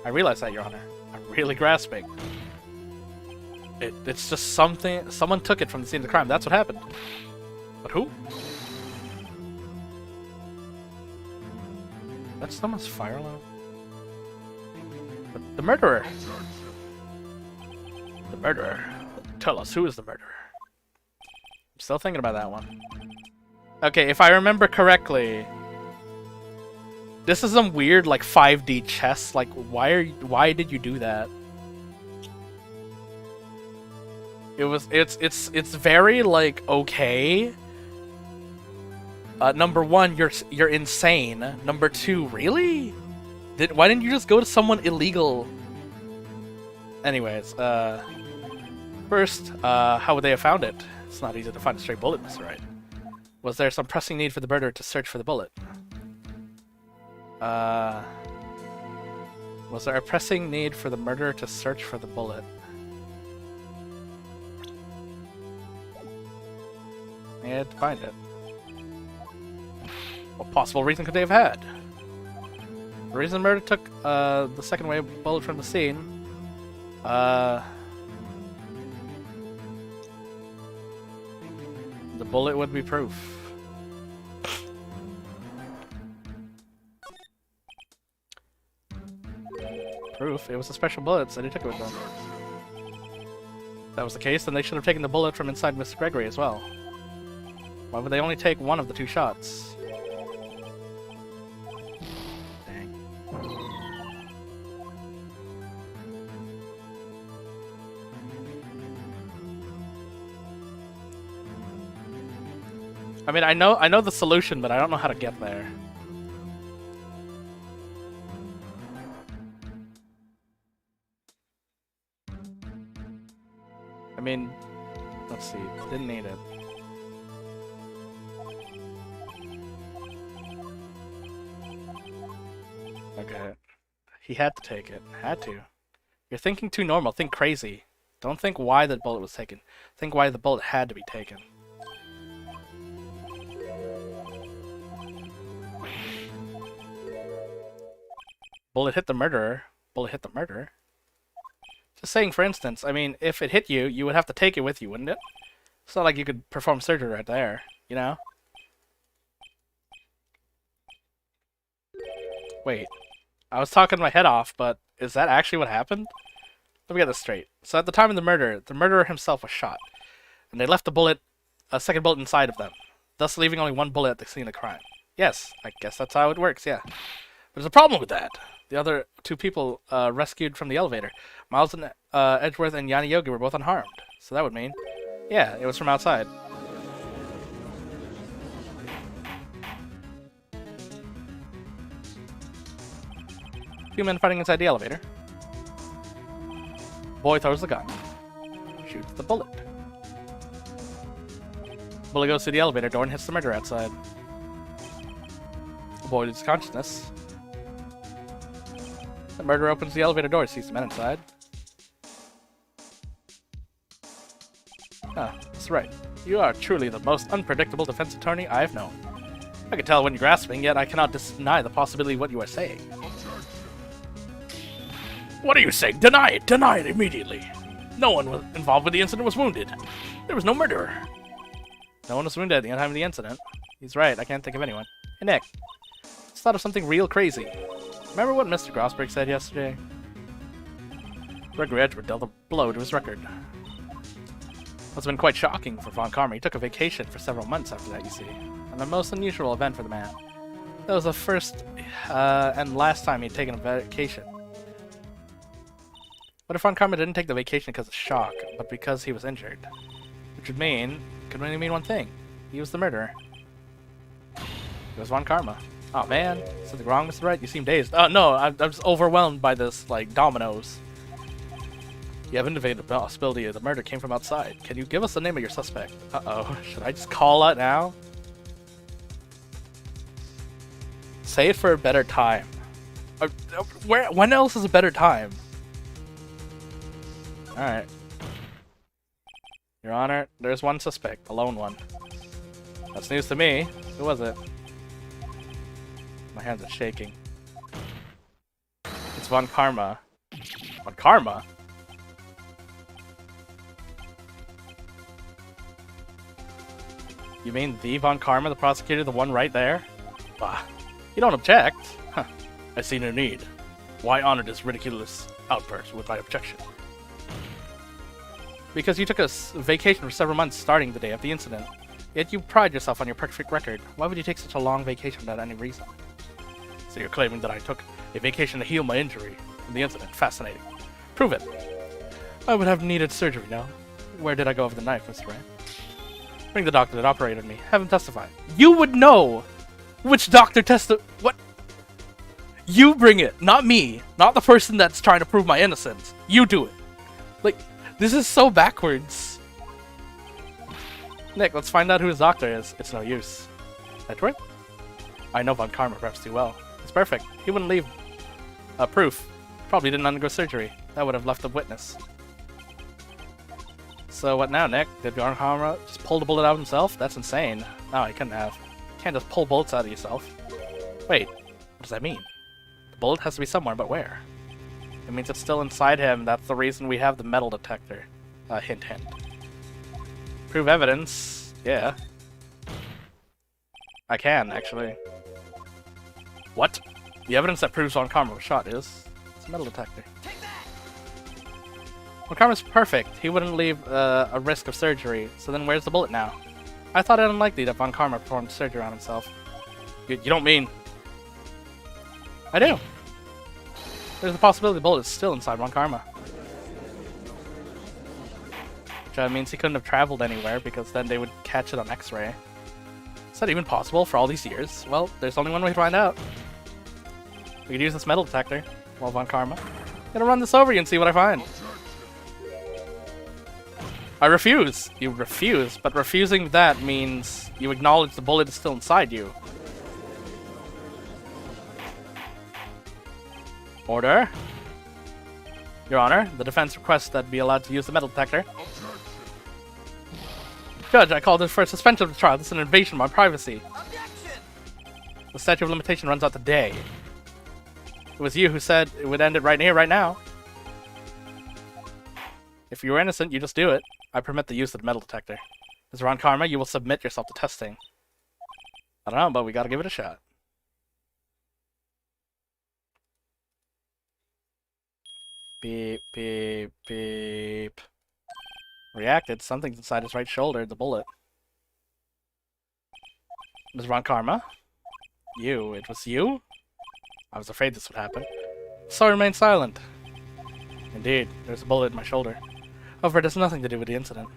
I realize that, Your Honor. I'm really grasping. It's just something. Someone took it from the scene of the crime. That's what happened. But who? That's someone's fire alarm. But the murderer. The murderer. Tell us, who is the murderer? I'm still thinking about that one. Okay, if I remember correctly, this is some weird like 5D chess. Like, why did you do that? It's very like okay. Number one, you're insane. Number two, really? Why didn't you just go to someone illegal? Anyways, first, how would they have found it? It's not easy to find a stray bullet, Mr. Wright. Was there some pressing need for the murderer to search for the bullet? Was there a pressing need for the murderer to search for the bullet? They had to find it. What possible reason could they have had? The reason the murderer took the second wave bullet from the scene. The bullet would be proof. Proof? It was a special bullet, so they took it with them. If that was the case, then they should have taken the bullet from inside Mr. Gregory as well. Why would they only take one of the two shots? Dang. I mean, I know the solution, but I don't know how to get there. I mean, let's see. Didn't need it. Okay. He had to take it. Had to. You're thinking too normal. Think crazy. Don't think why the bullet was taken. Think why the bullet had to be taken. Bullet hit the murderer. Bullet hit the murderer. Just saying, for instance, I mean, if it hit you, you would have to take it with you, wouldn't it? It's not like you could perform surgery right there, you know? Wait. I was talking my head off, but is that actually what happened? Let me get this straight. So at the time of the murder, the murderer himself was shot. and they left a second bullet inside of them, thus leaving only one bullet at the scene of the crime. Yes, I guess that's how it works, yeah. But there's a problem with that. The other two people rescued from the elevator, Miles and Edgeworth and Yanni Yogi, were both unharmed. So that would mean, yeah, it was from outside. Two men fighting inside the elevator. Boy throws the gun. Shoots the bullet. Bullet goes through the elevator door and hits the murderer outside. The boy loses consciousness. The murderer opens the elevator door, sees the men inside. Ah, that's right. You are truly the most unpredictable defense attorney I have known. I can tell when you're grasping, yet I cannot deny the possibility of what you are saying. What are you saying? Deny it! Deny it immediately! No one involved with the incident was wounded. There was no murderer. No one was wounded at the time of the incident. He's right, I can't think of anyone. Hey Nick, just thought of something real crazy. Remember what Mr. Grossberg said yesterday? Gregory Edgeworth dealt a blow to his record. It's been quite shocking for Von Karma. He took a vacation for several months after that, you see. And a most unusual event for the man. That was the first and last time he'd taken a vacation. What if Von Karma didn't take the vacation because of shock, but because he was injured? Which would mean, could only mean one thing. He was the murderer. It was Von Karma. Oh man, something wrong, Mr. Wright? You seem dazed. Oh no, I'm just overwhelmed by this, like, dominoes. You haven't evaded the possibility the murder came from outside. Can you give us the name of your suspect? Uh-oh, should I just call it now? Say it for a better time. When else is a better time? Alright. Your Honor, there's one suspect, a lone one. That's news to me. Who was it? My hands are shaking. It's Von Karma. Von Karma? You mean the Von Karma, the prosecutor, the one right there? Bah. You don't object? Huh. I see no need. Why honor this ridiculous outburst with my objection? Because you took a vacation for several months starting the day of the incident. Yet you pride yourself on your perfect record. Why would you take such a long vacation without any reason? So you're claiming that I took a vacation to heal my injury from the incident. Fascinating. Prove it. I would have needed surgery now. Where did I go with the knife, Mr. Wright? Bring the doctor that operated me. Have him testify. You would know which doctor what? You bring it, not me. Not the person that's trying to prove my innocence. You do it. Like, this is so backwards. Nick, let's find out who his doctor is. It's no use. Edward? I know Von Karma perhaps too well. It's perfect. He wouldn't leave proof. Probably didn't undergo surgery. That would have left a witness. So what now, Nick? Did Von Karma just pull the bullet out himself? That's insane. No, he couldn't have. You can't just pull bullets out of yourself. Wait, what does that mean? The bullet has to be somewhere, but where? It means it's still inside him. That's the reason we have the metal detector. Hint, hint. Prove evidence. Yeah. I can, actually. What? The evidence that proves Von Karma was shot is... It's a metal detector. Von Karma's perfect. He wouldn't leave a risk of surgery. So then where's the bullet now? I thought it unlikely that Von Karma performed surgery on himself. You don't mean... I do. There's a possibility the bullet is still inside Von Karma. Which means he couldn't have traveled anywhere, because then they would catch it on X-ray. Is that even possible for all these years? Well, there's only one way to find out. We could use this metal detector while Von Karma. I'm gonna run this over you and see what I find. I refuse. You refuse, but refusing that means you acknowledge the bullet is still inside you. Order. Your Honor, the defense requests that be allowed to use the metal detector. Judge, I called this for a suspension of the trial. This is an invasion of my privacy. Objection! The statute of limitation runs out today. It was you who said it would end it right here, right now. If you were innocent, you just do it. I permit the use of the metal detector. Mr. Von Karma, you will submit yourself to testing. I don't know, but we gotta give it a shot. Beep, beep, beep. Reacted. Something's inside his right shoulder. The bullet. Ms. Ron Karma? You. It was you? I was afraid this would happen. So I remained silent. Indeed, there's a bullet in my shoulder. However, it has nothing to do with the incident.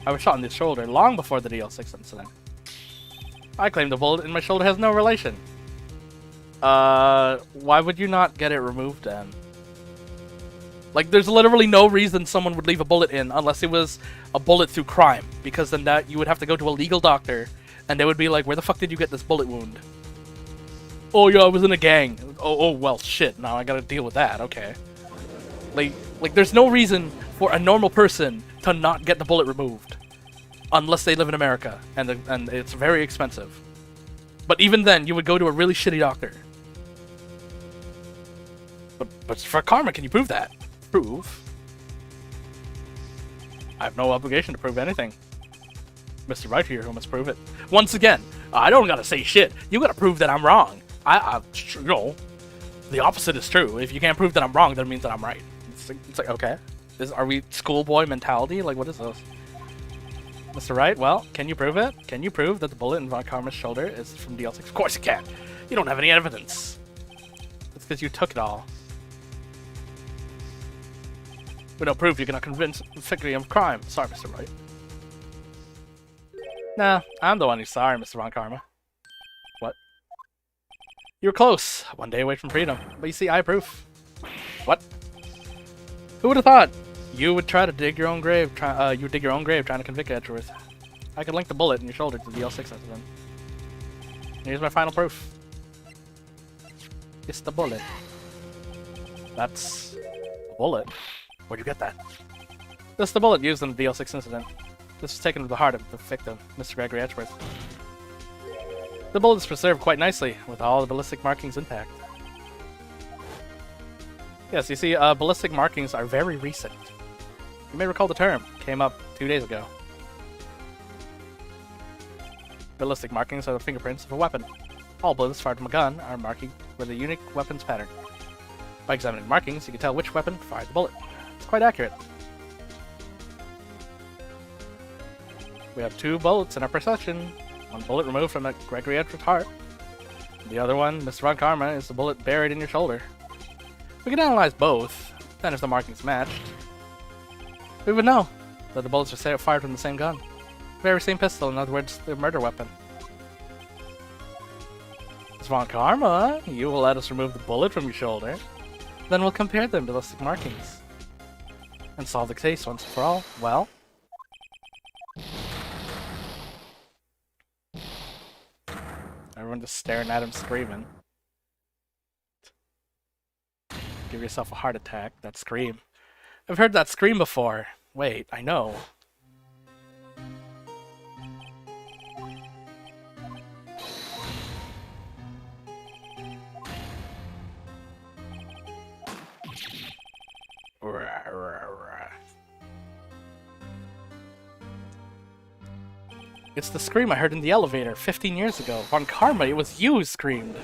I was shot in the shoulder long before the DL6 incident. I claim the bullet in my shoulder has no relation. Why would you not get it removed then? Like, there's literally no reason someone would leave a bullet in unless it was a bullet through crime. Because then that you would have to go to a legal doctor, and they would be like, where the fuck did you get this bullet wound? Oh yeah, I was in a gang. Oh well, shit, now I gotta deal with that, okay. Like there's no reason for a normal person to not get the bullet removed. Unless they live in America, and it's very expensive. But even then, you would go to a really shitty doctor. But for karma, can you prove that? Prove? I have no obligation to prove anything. Mr. Wright here who must prove it. Once again, I don't gotta say shit. You gotta prove that I'm wrong. You know, the opposite is true. If you can't prove that I'm wrong, then it means that I'm right. It's like okay. Are we schoolboy mentality? Like, what is this? Mr. Wright, well, can you prove it? Can you prove that the bullet in Von Karma's shoulder is from DL6? Of course you can. You don't have any evidence. It's because you took it all. With no proof, you cannot convince the victim of crime. Sorry, Mr. Wright. Nah, I'm the one who's sorry, Mr. Von Karma. What? You were close. One day away from freedom. But you see, I have proof. What? Who would have thought? You would try to dig your own grave. You would dig your own grave trying to convict Edgeworth. I could link the bullet in your shoulder to the L6 incident. Here's my final proof. It's the bullet. That's a bullet. Where'd you get that? This is the bullet used in the DL6 incident. This was taken to the heart of the victim, Mr. Gregory Edgeworth. The bullet is preserved quite nicely, with all the ballistic markings intact. Yes, you see, ballistic markings are very recent. You may recall the term. Came up 2 days ago. Ballistic markings are the fingerprints of a weapon. All bullets fired from a gun are marking with a unique weapons pattern. By examining markings, you can tell which weapon fired the bullet. It's quite accurate. We have 2 bullets in our possession. One bullet removed from Gregory Edgeworth's heart. The other one, Mr. Von Karma, is the bullet buried in your shoulder. We can analyze both, then if the markings matched, we would know that the bullets are fired from the same gun. Very same pistol, in other words, the murder weapon. Ms. Von Karma, you will let us remove the bullet from your shoulder. Then we'll compare them ballistic markings. And solve the case once and for all. Well... Everyone just staring at him screaming. Give yourself a heart attack. That scream. I've heard that scream before. Wait, I know. It's the scream I heard in the elevator 15 years ago. Von Karma, it was you who screamed.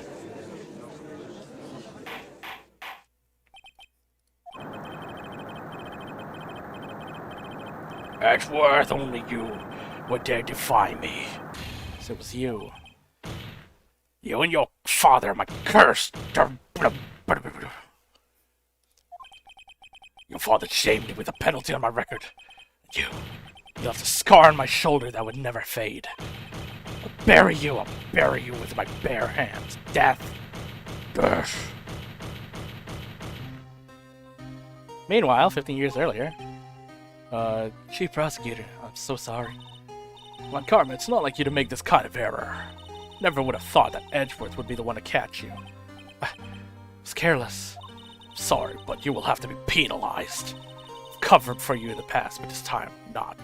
Edgeworth, only you would dare defy me. So it was you. You and your father, my curse. Your father shamed me with a penalty on my record. You left a scar on my shoulder that would never fade. I'll bury you with my bare hands. Death. Birth. Meanwhile, 15 years earlier, Chief Prosecutor, I'm so sorry. Von Karma, it's not like you to make this kind of error. Never would have thought that Edgeworth would be the one to catch you. I was careless. Sorry, but you will have to be penalized. I've covered for you in the past, but this time, not.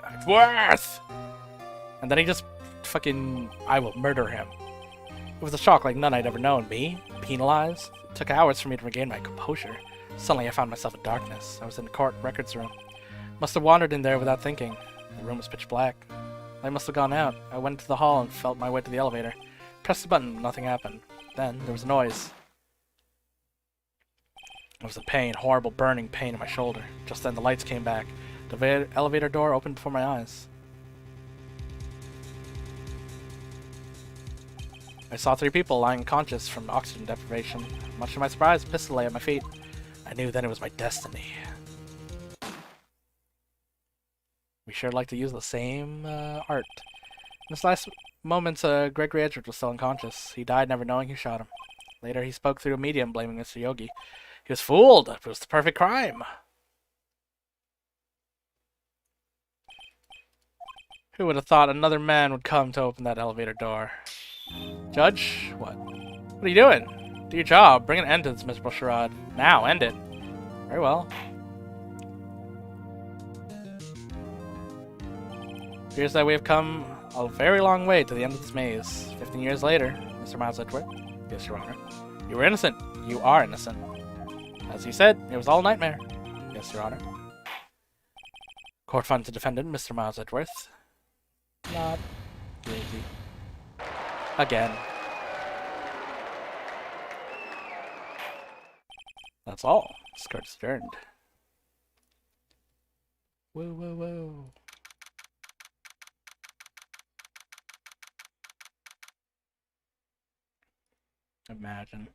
Edgeworth! And then he just fucking... I will murder him. It was a shock like none I'd ever known. Me? Penalized? It took hours for me to regain my composure. Suddenly I found myself in darkness. I was in the court records room. Must have wandered in there without thinking. The room was pitch black. I must have gone out. I went into the hall and felt my way to the elevator. Pressed the button, nothing happened. Then there was a noise. It was a pain, horrible burning pain in my shoulder. Just then the lights came back. The elevator door opened before my eyes. I saw 3 people lying unconscious from oxygen deprivation. Much to my surprise, a pistol lay at my feet. I knew then it was my destiny. We sure like to use the same art. In his last moments, Gregory Edgeworth was still unconscious. He died never knowing who shot him. Later, he spoke through a medium blaming Mr. Yogi. He was fooled. It was the perfect crime. Who would have thought another man would come to open that elevator door? Judge? What? What are you doing? Do your job. Bring an end to this miserable charade. Now, end it. Very well. Appears that we have come a very long way to the end of this maze. 15 years later, Mr. Miles Edgeworth. Yes, Your Honor. You were innocent. You are innocent. As you said, it was all a nightmare. Yes, Your Honor. Court finds the defendant, Mr. Miles Edgeworth. Not guilty. Again. That's all. Skirt's adjourned. Whoa, whoa, whoa. Imagine.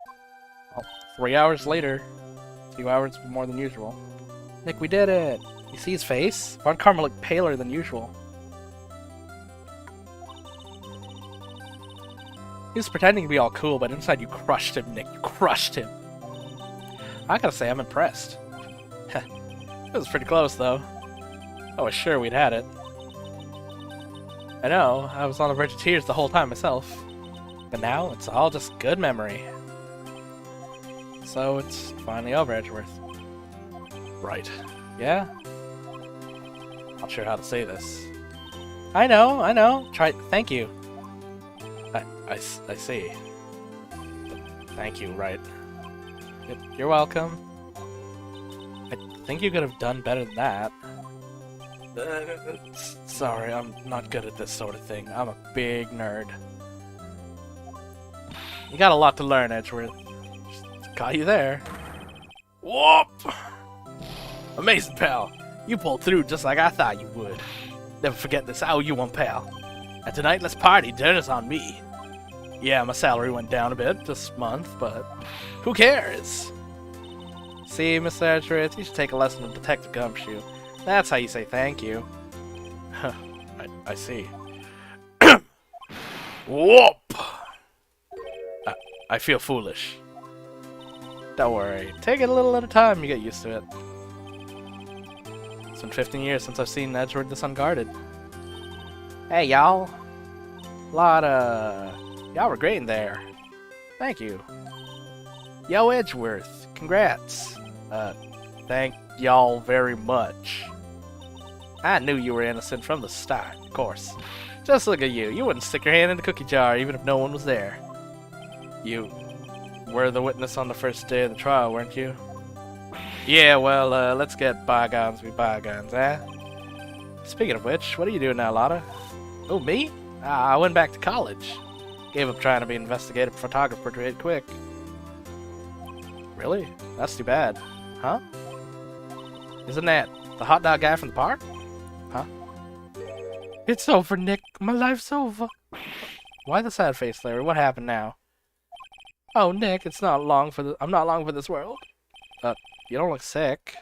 Oh, 3 hours later. 2 hours more than usual. Nick, we did it! You see his face? Von Karma looked paler than usual. He was pretending to be all cool, but inside you crushed him, Nick. You crushed him. I gotta say, I'm impressed. It was pretty close, though. I was sure we'd had it. I know, I was on the verge of tears the whole time myself. But now, it's all just good memory. So, it's finally over, Edgeworth. Right. Yeah? Not sure how to say this. I know. Thank you. I see. Thank you, Wright. You're welcome. I think you could have done better than that. Sorry, I'm not good at this sort of thing. I'm a big nerd. You got a lot to learn, Edgeworth. Just got you there. Whoop! Amazing, pal. You pulled through just like I thought you would. Never forget this. I owe you one, pal. And tonight, let's party. Dinner's on me. Yeah, my salary went down a bit this month, but who cares? See, Mr. Edgeworth, you should take a lesson from Detective Gumshoe. That's how you say thank you. I see. Whoop! I feel foolish. Don't worry. Take it a little at a time, you get used to it. It's been 15 years since I've seen Edgeworth this unguarded. Hey, y'all. Y'all were great in there. Thank you. Yo, Edgeworth. Congrats. Thank y'all very much. I knew you were innocent from the start, of course. Just look at you. You wouldn't stick your hand in the cookie jar even if no one was there. You were the witness on the first day of the trial, weren't you? Yeah, well, let's get bygones be bygones, eh? Speaking of which, what are you doing now, Lotta? Oh, me? I went back to college. Gave up trying to be an investigative photographer pretty quick. Really? That's too bad. Huh? Isn't that the hot dog guy from the park? Huh? It's over, Nick. My life's over. Why the sad face, Larry? What happened now? Oh, Nick, I'm not long for this world. You don't look sick.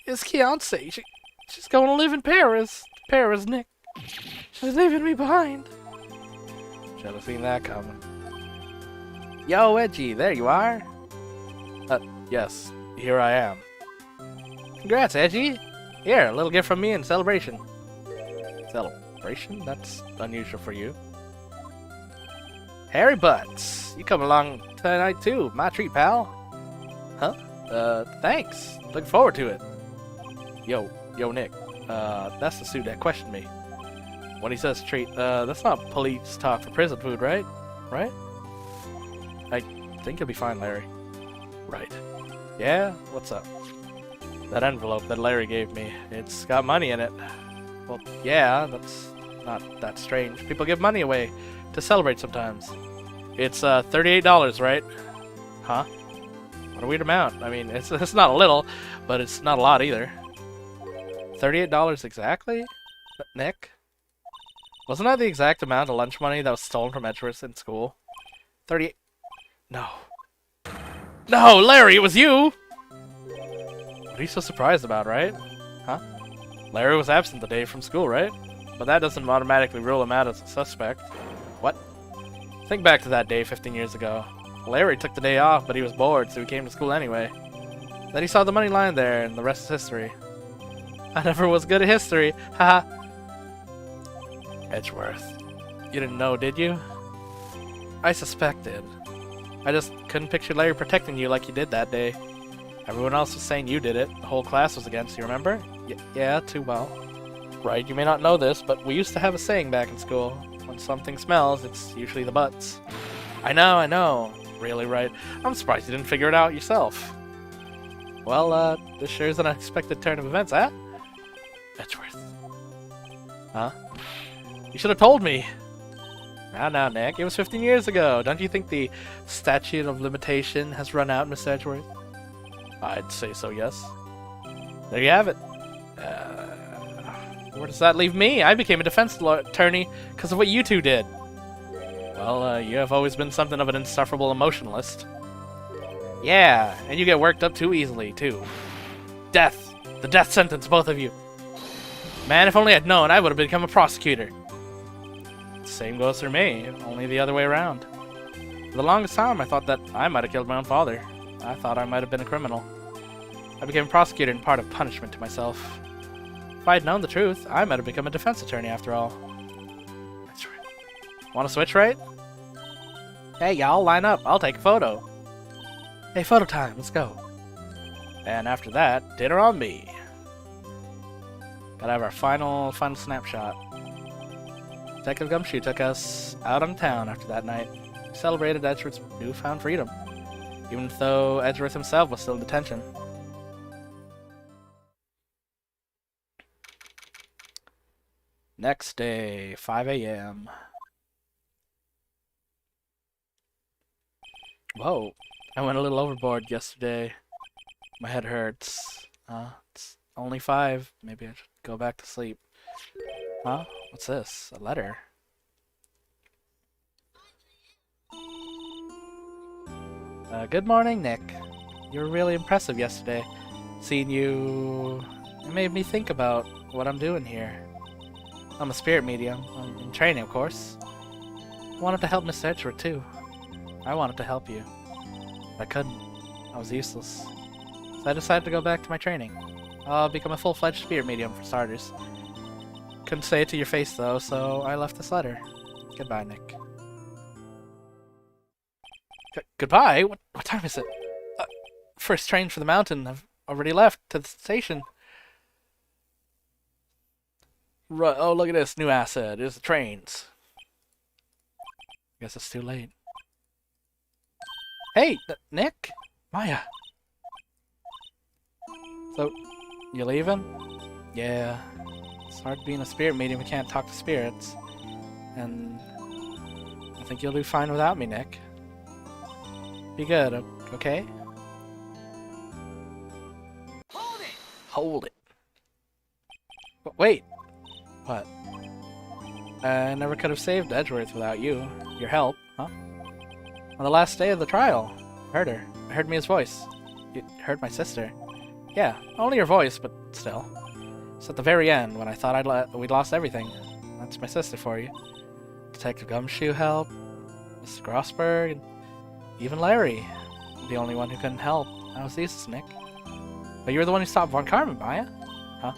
His fiancée, she's going to live in Paris. Paris, Nick. She's leaving me behind. Should have seen that coming. Yo, Edgy, there you are. Yes, here I am. Congrats, Edgy. Here, a little gift from me in celebration. Celebration? That's unusual for you. Harry Butts, you come along tonight too. My treat, pal. Huh? Thanks. Looking forward to it. Yo, Nick. That's the suit that questioned me. When he says treat, that's not police talk for prison food, right? Right? I think you'll be fine, Larry. Right. Yeah? What's up? That envelope that Larry gave me, it's got money in it. Well, yeah, that's not that strange. People give money away to celebrate sometimes. It's, $38, right? Huh? What a weird amount. I mean, it's not a little, but it's not a lot either. $38 exactly? Nick? Wasn't that the exact amount of lunch money that was stolen from Edgeworth in school? 38... No. No, Larry, it was you! What are you so surprised about, right? Huh? Larry was absent the day from school, right? But that doesn't automatically rule him out as a suspect. What? Think back to that day 15 years ago. Larry took the day off, but he was bored, so he came to school anyway. Then he saw the money lying there, and the rest is history. I never was good at history, haha. Edgeworth. You didn't know, did you? I suspected. I just couldn't picture Larry protecting you like he did that day. Everyone else was saying you did it. The whole class was against you, remember? Yeah, too well. Right, you may not know this, but we used to have a saying back in school. When something smells, it's usually the butts. I know. Really, right? I'm surprised you didn't figure it out yourself. Well, this sure is an unexpected turn of events, huh? Edgeworth. Huh? You should have told me. Now, Nick. It was 15 years ago. Don't you think the statute of limitation has run out, Miss Edgeworth? I'd say so, yes. There you have it. Where does that leave me? I became a defense attorney because of what you two did. Well, you have always been something of an insufferable emotionalist. Yeah, and you get worked up too easily, too. Death. The death sentence, both of you. Man, if only I'd known, I would have become a prosecutor. Same goes for me, only the other way around. For the longest time, I thought that I might have killed my own father. I thought I might have been a criminal. I became a prosecutor in part of punishment to myself. If I had known the truth, I might have become a defense attorney after all. That's right. Want to switch, right? Hey, y'all, line up. I'll take a photo. Hey, photo time. Let's go. And after that, dinner on me. Gotta have our final snapshot. Detective Gumshoe took us out on town after that night. We celebrated Edgeworth's newfound freedom, even though Edgeworth himself was still in detention. Next day, 5 a.m. Whoa, I went a little overboard yesterday. My head hurts. It's only 5. Maybe I should go back to sleep. Huh? What's this? A letter? Good morning, Nick. You were really impressive yesterday. Seeing you... It made me think about what I'm doing here. I'm a spirit medium. I'm in training, of course. I wanted to help Mr. Edgeworth, too. I wanted to help you. But I couldn't. I was useless. So I decided to go back to my training. I'll become a full-fledged spirit medium, for starters. Couldn't say it to your face, though, so I left this letter. Goodbye, Nick. Goodbye? What time is it? First train for the mountain. I've already left to the station. Right. Oh, look at this. New asset. Here's the trains. Guess it's too late. Hey, Nick? Maya. So, you leaving? Yeah. It's hard being a spirit medium. We can't talk to spirits. And I think you'll do fine without me, Nick. Be good, okay? Hold it! Hold it. Wait. What? I never could have saved Edgeworth without you. Your help, huh? On the last day of the trial. I heard her. I heard Mia's voice. You heard my sister. Yeah, only her voice, but still. It's at the very end, when I thought we'd lost everything. That's my sister for you. Detective Gumshoe helped. Mrs. Grossberg, and even Larry. The only one who couldn't help. I was useless, Nick. But you were the one who stopped Von Karman, Maya? Huh?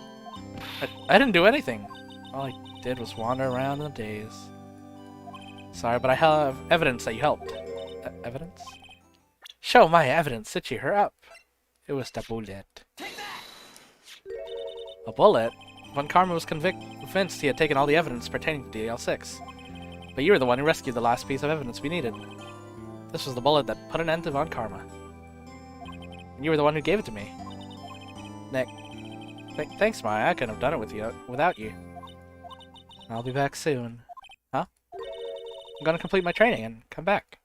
I didn't do anything. All I did was wander around in the daze. Sorry, but I have evidence that you helped. Evidence? Show Maya evidence to cheer her up. It was the bullet. Take that! A bullet? Von Karman was convinced he had taken all the evidence pertaining to DL6. But you were the one who rescued the last piece of evidence we needed. This was the bullet that put an end to Von Karman. And you were the one who gave it to me. Nick. Thanks, Maya. I couldn't have done it without you. I'll be back soon. Huh? I'm gonna complete my training and come back.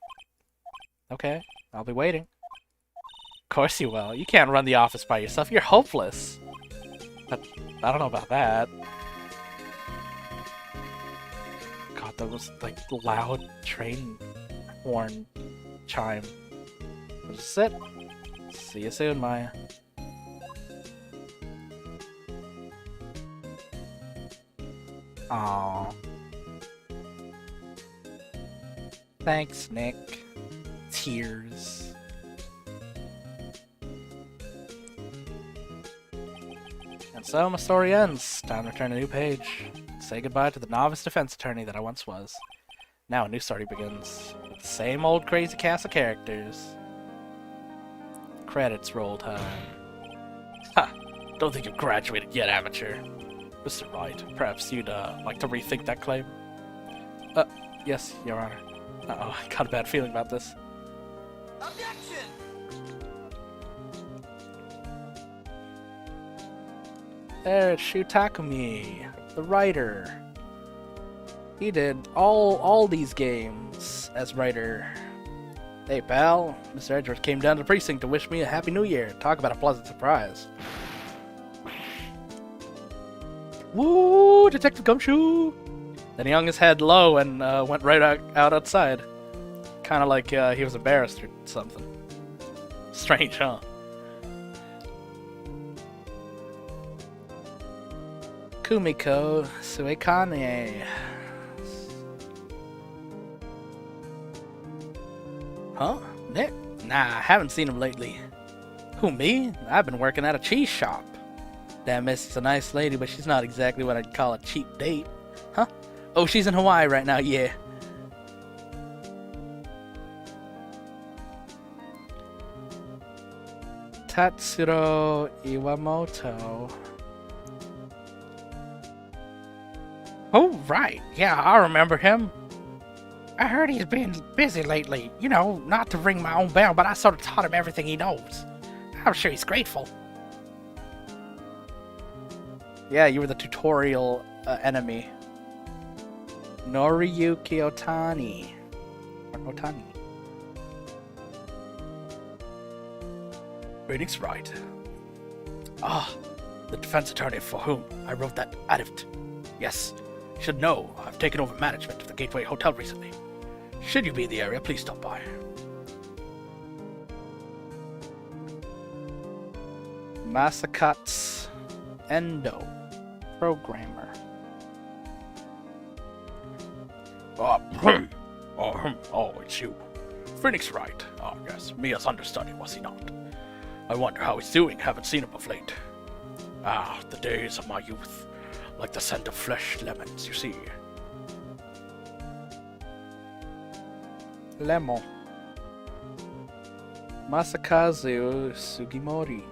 Okay, I'll be waiting. Of course you will. You can't run the office by yourself. You're hopeless. But I don't know about that. God, that was like loud train horn chime. That's it. See you soon, Maya. Aww. Thanks, Nick. Tears. And so my story ends. Time to turn a new page. Say goodbye to the novice defense attorney that I once was. Now a new story begins. With the same old crazy cast of characters. Credits roll time. Ha! Don't think you've graduated yet, amateur. Mr. Wright, perhaps you'd like to rethink that claim? Yes, Your Honor. Uh-oh, I got a bad feeling about this. Objection! There's Shu Takumi, the writer. He did all these games as writer. Hey pal, Mr. Edgeworth came down to the precinct to wish me a happy new year. Talk about a pleasant surprise. Woo, Detective Gumshoe! Then he hung his head low and went right out outside. Kind of like he was embarrassed or something. Strange, huh? Kumiko Suekane. Huh? Nick? Nah, I haven't seen him lately. Who, me? I've been working at a cheese shop. That miss is a nice lady, but she's not exactly what I'd call a cheap date. Huh? Oh, she's in Hawaii right now, yeah. Tatsuro Iwamoto. Oh, right. Yeah, I remember him. I heard he's been busy lately. You know, not to ring my own bell, but I sort of taught him everything he knows. I'm sure he's grateful. Yeah, you were the tutorial enemy. Noriyuki Otani. Or Otani. Phoenix Wright. Ah, the defense attorney for whom I wrote that addit. Yes, you should know I've taken over management of the Gateway Hotel recently. Should you be in the area, please stop by. Masakatsu Endo, programmer. Oh, it's you. Phoenix Wright. Oh, yes, Mia's understudy, was he not? I wonder how he's doing, haven't seen him of late. Ah, the days of my youth. Like the scent of fresh lemons, you see. Lemon. Masakazu Sugimori.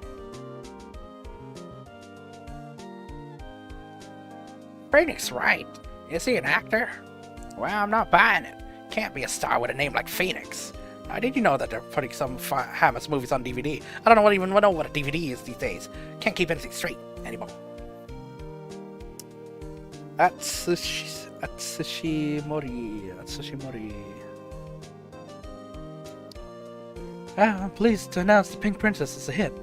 Phoenix Wright? Is he an actor? Well, I'm not buying it. Can't be a star with a name like Phoenix. Now, did you know that they're putting some Hamas movies on DVD? I don't even know what a DVD is these days. Can't keep anything straight anymore. Atsushimori. I'm pleased to announce The Pink Princess is a hit.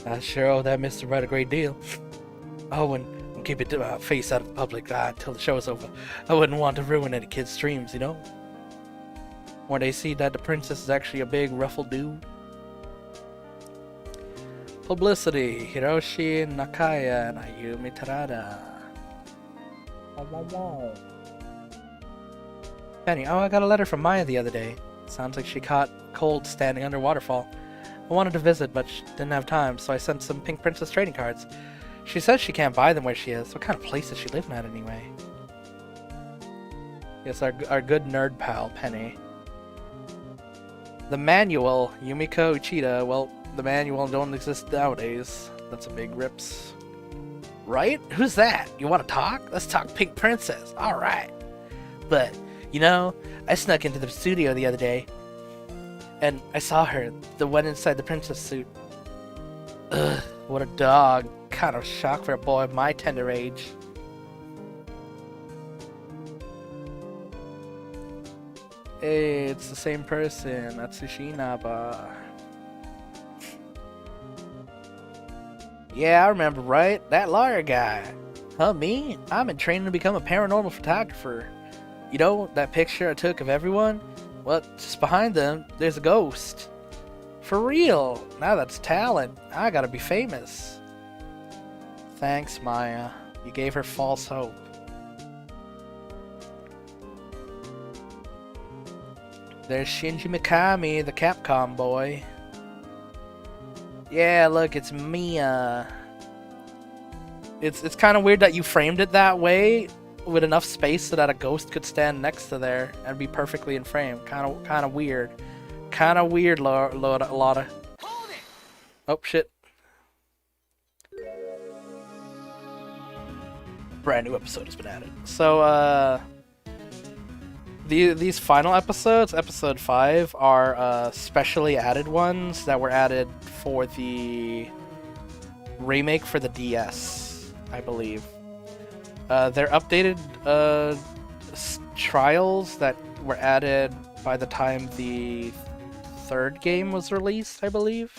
I sure owe that Mr. Wright a great deal. Oh, and keep it face out of the public eye until the show is over. I wouldn't want to ruin any kids' dreams, you know? When they see that the princess is actually a big, ruffled dude. Publicity. Hiroshi Nakaya and Ayumi Tarada. Penny, oh, I got a letter from Maya the other day. Sounds like she caught cold standing under waterfall. I wanted to visit, but she didn't have time, so I sent some Pink Princess trading cards. She says she can't buy them where she is. What kind of place is she living at anyway? Yes, our good nerd pal, Penny. The manual, Yumiko Uchida. Well, the manual don't exist nowadays. That's a big rips. Right? Who's that? You want to talk? Let's talk Pink Princess. Alright. But, you know, I snuck into the studio the other day. And I saw her. The one inside the princess suit. Ugh, what a dog. Kind of shock for a boy of my tender age. Hey, it's the same person. Atsushi Naba. Yeah, I remember, right? That lawyer guy. Huh, me? I'm in training to become a paranormal photographer. You know, that picture I took of everyone? Well, just behind them, there's a ghost. For real. Now that's talent. I gotta be famous. Thanks, Maya. You gave her false hope. There's Shinji Mikami, the Capcom boy. Yeah, look, it's Mia. It's kind of weird that you framed it that way, with enough space so that a ghost could stand next to there and be perfectly in frame. Kind of weird. Kind of weird, Lotta. Hold it! Oh shit! Brand new episode has been added. So these final episodes, episode 5, are specially added ones that were added for the remake for the DS, I believe. They're updated trials that were added by the time the 3rd game was released, I believe.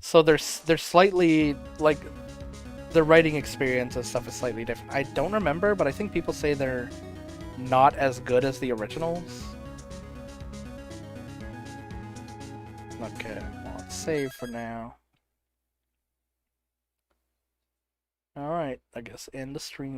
So they're slightly, like, the writing experience and stuff is slightly different. I don't remember, but I think people say they're not as good as the originals. Okay, well, let's save for now. Alright, I guess end the stream.